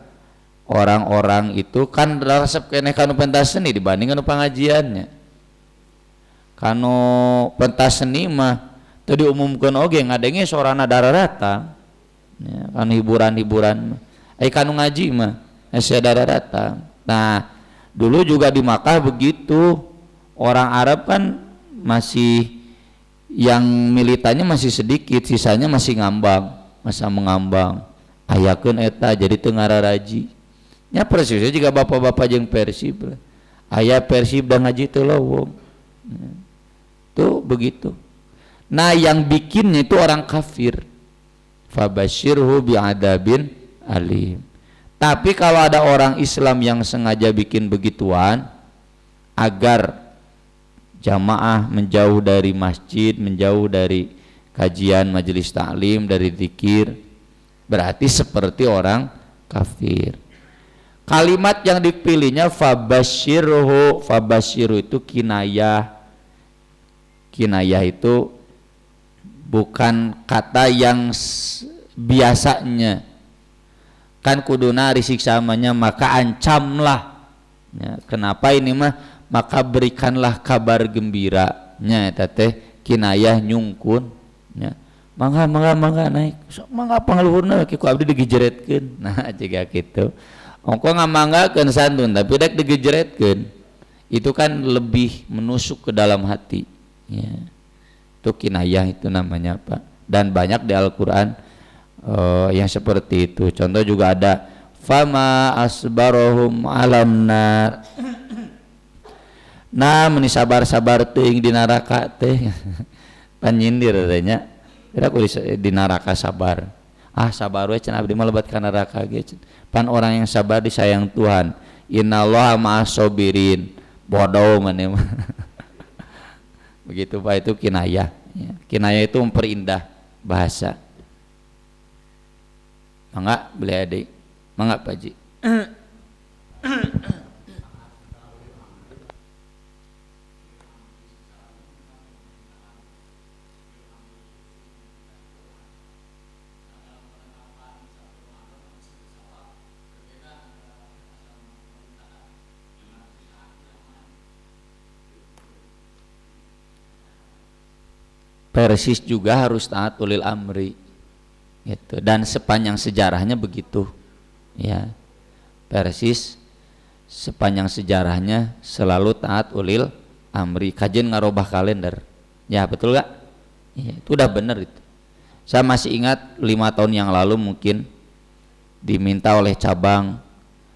orang-orang itu kan resep keneh kanu pentas seni dibanding kanu pengajiannya. Kanu pentas seni mah teu diumumkeun oge ngadenge sorana dararata. Ya, kan hiburan-hiburan. Kanu ngaji mah aya dararata. Nah, dulu juga di Makkah begitu. Orang Arab kan masih yang militannya masih sedikit, sisanya masih ngambang, masa mengambang. Ayakeun eta jadi teu ngararaji. Nya persis juga bapak-bapak jeung Persib. Aya Persib dan ngaji teu lowong. Tuh begitu. Nah, yang bikinnya itu orang kafir. Fabasyirhu bi'adabin alim. Tapi kalau ada orang Islam yang sengaja bikin begituan agar jamaah menjauh dari masjid, menjauh dari kajian majelis taklim, dari zikir, berarti seperti orang kafir. Kalimat yang dipilihnya fabasyirhu, fabasyirhu itu kinayah. Kinayah itu bukan kata yang biasanya. Kan kuduna risik samanya maka ancamlah. Ya, kenapa ini mah? Maka berikanlah kabar gembira. Nya eta teh kinayah nyungkun. Ya. Mangga naik. Mangga pangaluhurna ki ku abdi digejeretkeun. Nah, jiga kitu. Ongko ngamanggakeun santun tapi dek digejeretkeun. Itu kan lebih menusuk ke dalam hati. Ya. Itu kinayah itu namanya Pak. Dan banyak di Al-Qur'an yang seperti itu. Contoh juga ada fama asbarohum alam nar. Nah, meni sabar-sabar teuing di neraka teh. Panyindir teh nya. Kira ku di neraka sabar. Ah, sabar we cenah abdi mah lebat ka neraka ge. Pan orang yang sabar disayang Tuhan. Innallaha ma'as sabirin. Bodoh maneh mah. Begitu Pak, itu kinayah. Ya. Kinayah itu memperindah bahasa. Mangga beli adik. Mangga Pak Ji. Persis juga harus taat ulil amri gitu. Dan sepanjang sejarahnya begitu ya. Persis sepanjang sejarahnya selalu taat ulil amri. Kajian ngarobah kalender ya, betul gak? Ya, itu udah bener itu. Saya masih ingat 5 tahun yang lalu mungkin diminta oleh cabang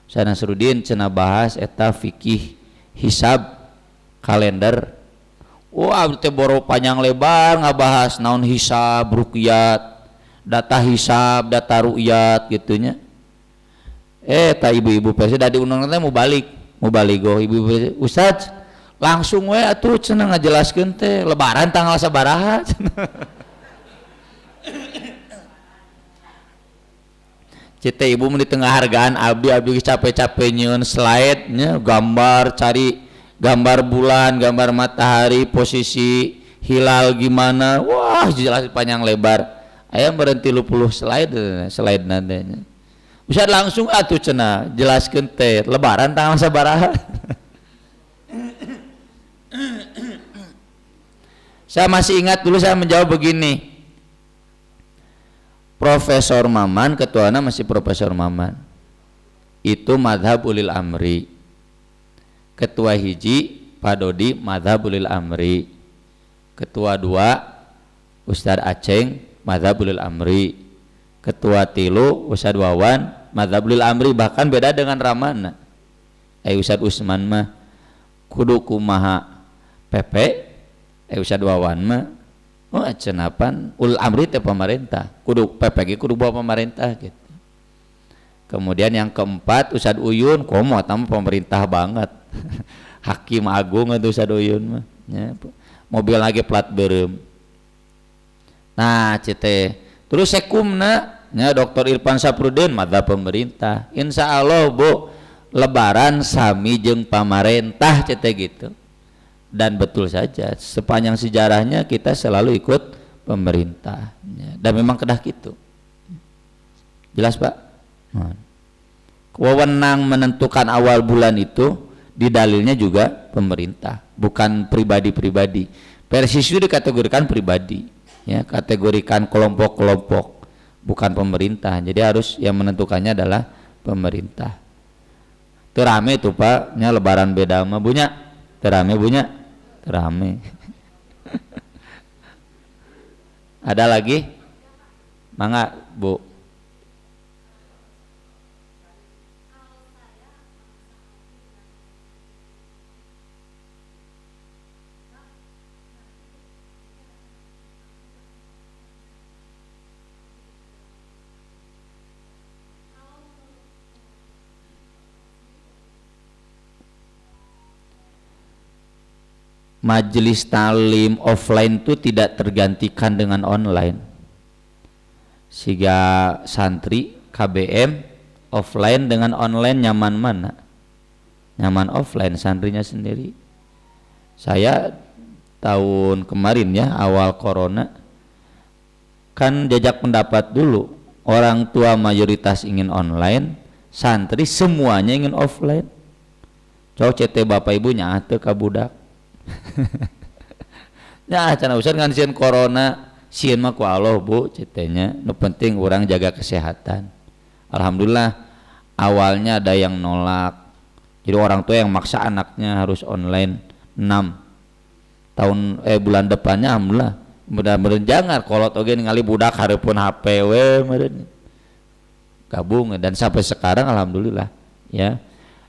saya Nasruddin cenah bahas eta fikih hisab kalender. Wah, teh boro panjang lebar ngabahas naon hisab, ruqyat, data hisab, data ruqyat gitunya. Ta ibu-ibu pasti dari undang teh mau balik go ibu-ibu Ustaz langsung we atuh cenah ngajelaskeun teh lebaran tanggal sabaraha. Cite ibu mun di tengah hargaan abdi capek-capek nyieun slide nya gambar, cari gambar bulan, gambar matahari, posisi hilal gimana, wah jelas panjang lebar. Aya berhenti 30 slide nantinya. Bisa langsung atuh cenah jelaskeun teh lebaran tanggal sabaraha. Saya masih ingat dulu saya menjawab begini. Profesor Maman, ketuanya masih Profesor Maman. Itu madhab ulil amri. Ketua hiji Pak Dodi madhabulil amri, ketua 2 Ustadz Aceng madhabulil amri, ketua 3 Ustadz Wawan madhabulil amri, bahkan beda dengan Ramana. Ustadz Usman mah kudu kumaha PP, Ustadz Wawan mah cenapan ul amri teh pemerintah, kudu PP kudu bawa pemerintah gitu. Kemudian yang keempat Ustadz Uyun komo tamu pemerintah banget. Hakim agung itu Ustadz Uyun mah ya, mobil lagi plat berem. Nah cete terus sekumna nya Dr. Irfan Saprudin madzhab pemerintah. Insya Allah Bu lebaran sami jeung pamarentah cete gitu. Dan betul saja sepanjang sejarahnya kita selalu ikut pemerintah ya. Dan memang kedah gitu. Jelas Pak? Wewenang menentukan awal bulan itu di dalilnya juga pemerintah, bukan pribadi-pribadi. Persis itu dikategorikan pribadi, ya, kategorikan kelompok-kelompok, bukan pemerintah. Jadi harus yang menentukannya adalah pemerintah. Terame tuh Pak, nya lebaran beda mah bunya, terame bunya, terame. Ada lagi? Mangga Bu. Majelis talim offline itu tidak tergantikan dengan online. Siga santri KBM offline dengan online nyaman mana? Nyaman offline santrinya sendiri. Saya tahun kemarin ya awal corona kan jajak pendapat dulu, orang tua mayoritas ingin online, santri semuanya ingin offline. Cowok CT bapak ibunya atau kabudak. Ya cana usah ngan sieun corona sieun mah ku Allah Bu cetenya, nu penting orang jaga kesehatan. Alhamdulillah awalnya ada yang nolak, jadi orang tua yang maksa anaknya harus online 6 tahun bulan depannya. Alhamdulillah mudah-mudahan jangan kolot oge ningali budak hareupeun HP we meureun gabung, dan sampai sekarang alhamdulillah ya.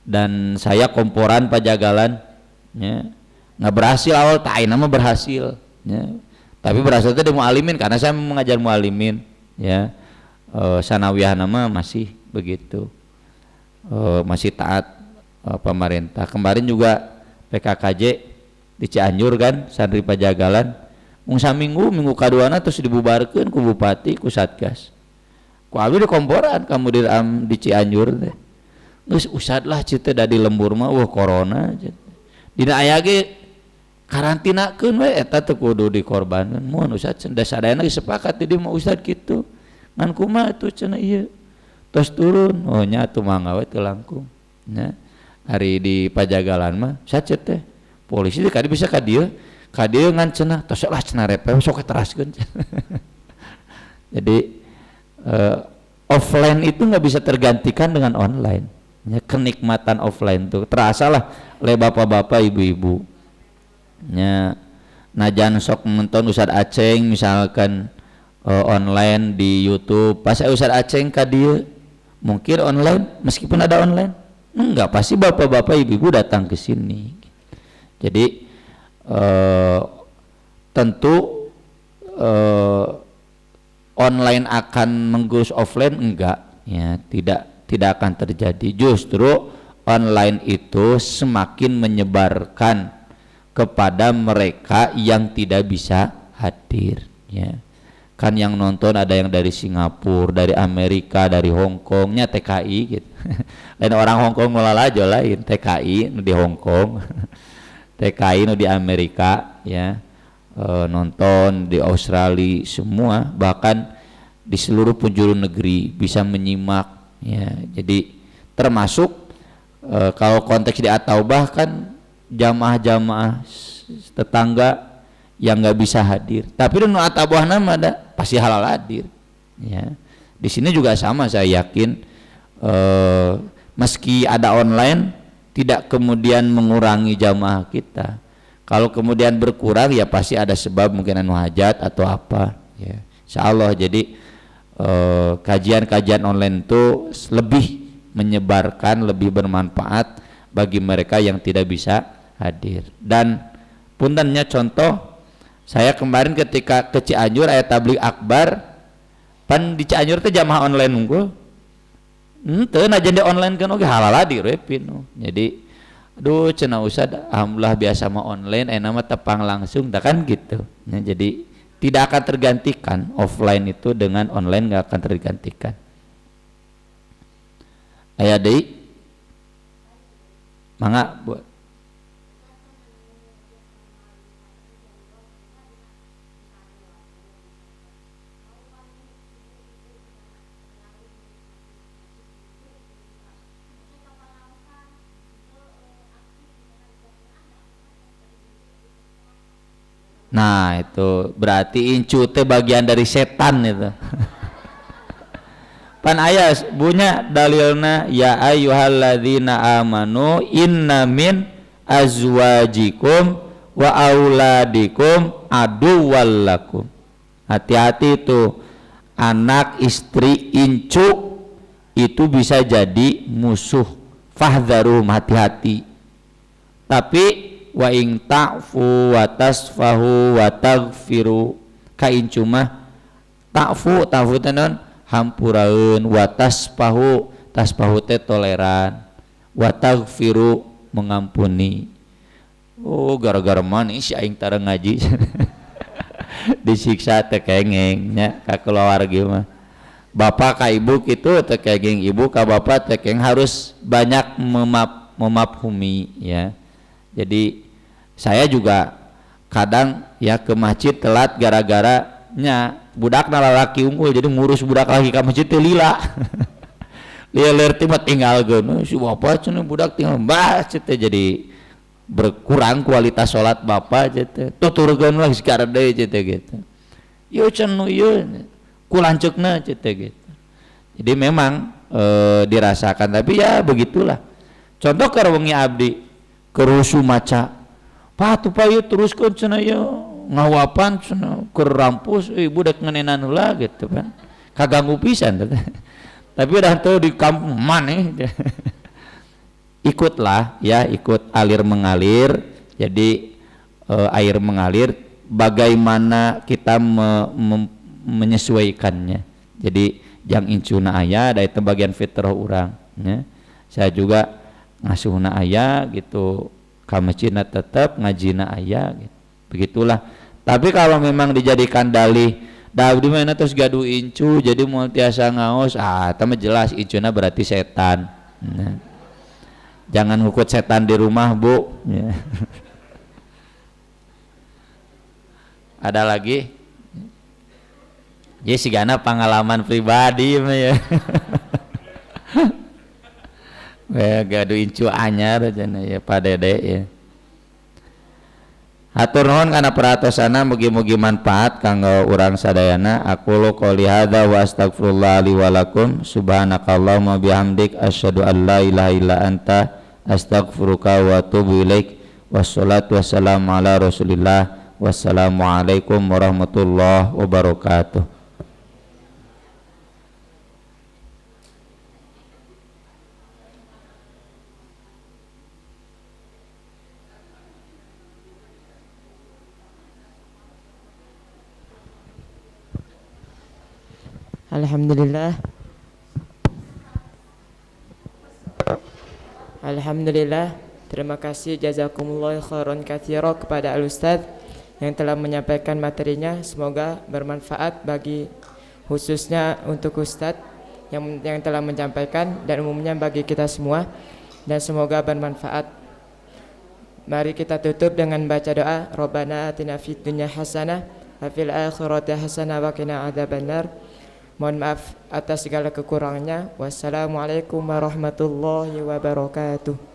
Dan saya komporan pajagalan ya, nggak berhasil awal, tak nama berhasil ya. Tapi berhasil itu di mualimin karena saya mengajar mualimin ya. Sanawiyah nama masih begitu, masih taat pemerintah. Kemarin juga PKKJ di Cianjur kan santri pajagalan minggu kaduana terus dibubarkan ku bupati ku satgas ku abdi di komporan kamu di Cianjur teh geus usad lah cita da di lembur mah corona dina aya ge karantinakeun we eta teu kudu dikorbankeun. Mun Ustad cenah sadayana sepakat di mah Ustad kitu. Ngan kumaha atuh cenah ieu. Tos turun, oh nya atuh mangga we teu langkung. Nya hari di Pajagalan mah sacet teh. Polisi teh kadi bisa ka dieu ngan cenah tos lah cenah repe sok teraskeun. Jadi offline itu nggak bisa tergantikan dengan online. Ya, kenikmatan offline tuh terasa lah oleh bapak-bapak ibu-ibu. Ya, najan sok nonton Ustad Aceng misalkan online di YouTube, pas Ustad Aceng ka dieu mungkin online, meskipun ada online enggak, pasti bapak-bapak ibu-ibu datang ke sini. Jadi tentu online akan mengurus offline enggak ya, tidak akan terjadi. Justru online itu semakin menyebarkan kepada mereka yang tidak bisa hadir ya. Kan yang nonton ada yang dari Singapura, dari Amerika, dari Hong Kong nya TKI gitu. Lain orang Hong Kong ngelola aja lain TKI nu di Hong Kong. TKI nu di Amerika ya. Nonton di Australia semua, bahkan di seluruh penjuru negeri bisa menyimak ya. Jadi termasuk kalau konteks di At-Taubah kan jamaah-jamaah tetangga yang nggak bisa hadir, tapi di At-Taubah nama ada pasti halal hadir ya. Di sini juga sama, saya yakin meski ada online tidak kemudian mengurangi jamaah kita. Kalau kemudian berkurang ya pasti ada sebab, mungkin anu hajat atau apa ya. Insyaallah jadi kajian-kajian online itu lebih menyebarkan, lebih bermanfaat bagi mereka yang tidak bisa hadir. Dan puntennya contoh, saya kemarin ketika ke Cianjur aya tabligh akbar, pan di Cianjur teh jamaah online unggul. Teu najan di online kan oge halal hadir we pinu. Jadi aduh cenah Ustad alhamdulillah biasa mah online mah tepang langsung dah kan gitu. Ya, jadi tidak akan tergantikan offline itu dengan online, nggak akan tergantikan. Aya deui mangga buat Nah itu berarti incu teh bagian dari setan itu. Pan ayas punya dalilna ya ayyuhalladzina amanu inna min azwajikum wa auladikum aduwwal lakum. Hati-hati itu anak istri incu itu bisa jadi musuh. Fahdharum, hati-hati. Tapi wa ing ta'fu wa tasfahu wa taghfiru ka incu mah ta'fu tenon hampuraeun wa tasfahu teh toleran wa taghfiru mengampuni. Oh gara-gara mana si aing tara ngaji disiksa teh kengeng nya ka keluarga mah. Bapak ka ibu kitu teh kengeng, ibu ka bapak teh kengeng, harus banyak memafhumi ya. Jadi saya juga kadang ya ke masjid telat gara-gara nya budakna lalaki unggul jadi ngurus budak lagi ka masjid teh lila. Lieur teh mah tinggalkeun si bapak cenah budak tinggal mbah teh jadi berkurang kualitas sholat bapak teh. Tuturkeun lah sekarang deui teh gitu. Yo cenah ieu kulanceukna teh gitu. Jadi memang dirasakan tapi ya begitulah. Contoh keur wengi abdi kerusu maca. Patu payu teruskeun cenah ieu ngawapan cenah keur rampus budak ngenenan heula gitu kan. Kaganggu pisan teh. Tapi udah tuh di kampung maneh. Ikutlah ya, ikut alir mengalir. Jadi air mengalir bagaimana kita menyesuaikannya. Jadi yang incuna aya da itu bagian fitrah urang ya. Saya juga ngasuhna aya gitu, ka masjidna tetep ngajina aya gitu. Begitulah. Tapi kalau memang dijadikan dalih da di mana terus gaduh incu jadi moal tiasa ngaos, eta mah jelas incuna berarti setan. Nah. Jangan hukut setan di rumah, Bu ya. Ada lagi? Ya sigana pengalaman pribadi ya. Gaduh incu anyar cenah ya Pak Dede ya. Hatur nuhun kana paratosana, mugi-mugi manfaat kanggo urang sadayana. Aqulu qouli hadza wa astaghfirullah li wa lakum. Subhanakallahumma bihamdik asyhadu an la ilaha illa anta astaghfiruka wa atubu ilaik. Wassalatu wassalamu ala Rasulillah. Wassalamualaikum warahmatullahi wabarakatuh. Alhamdulillah. Alhamdulillah. Terima kasih jazakumullah khairan katsira kepada Al-Ustaz yang telah menyampaikan materinya. Semoga bermanfaat bagi khususnya untuk Ustaz yang telah menyampaikan dan umumnya bagi kita semua, dan semoga bermanfaat. Mari kita tutup dengan baca doa. Rabbana atina fid dunya hasanah wa fil akhirati hasanah wa qina adzabannar. Mohon maaf atas segala kekurangannya. Wassalamualaikum warahmatullahi wabarakatuh.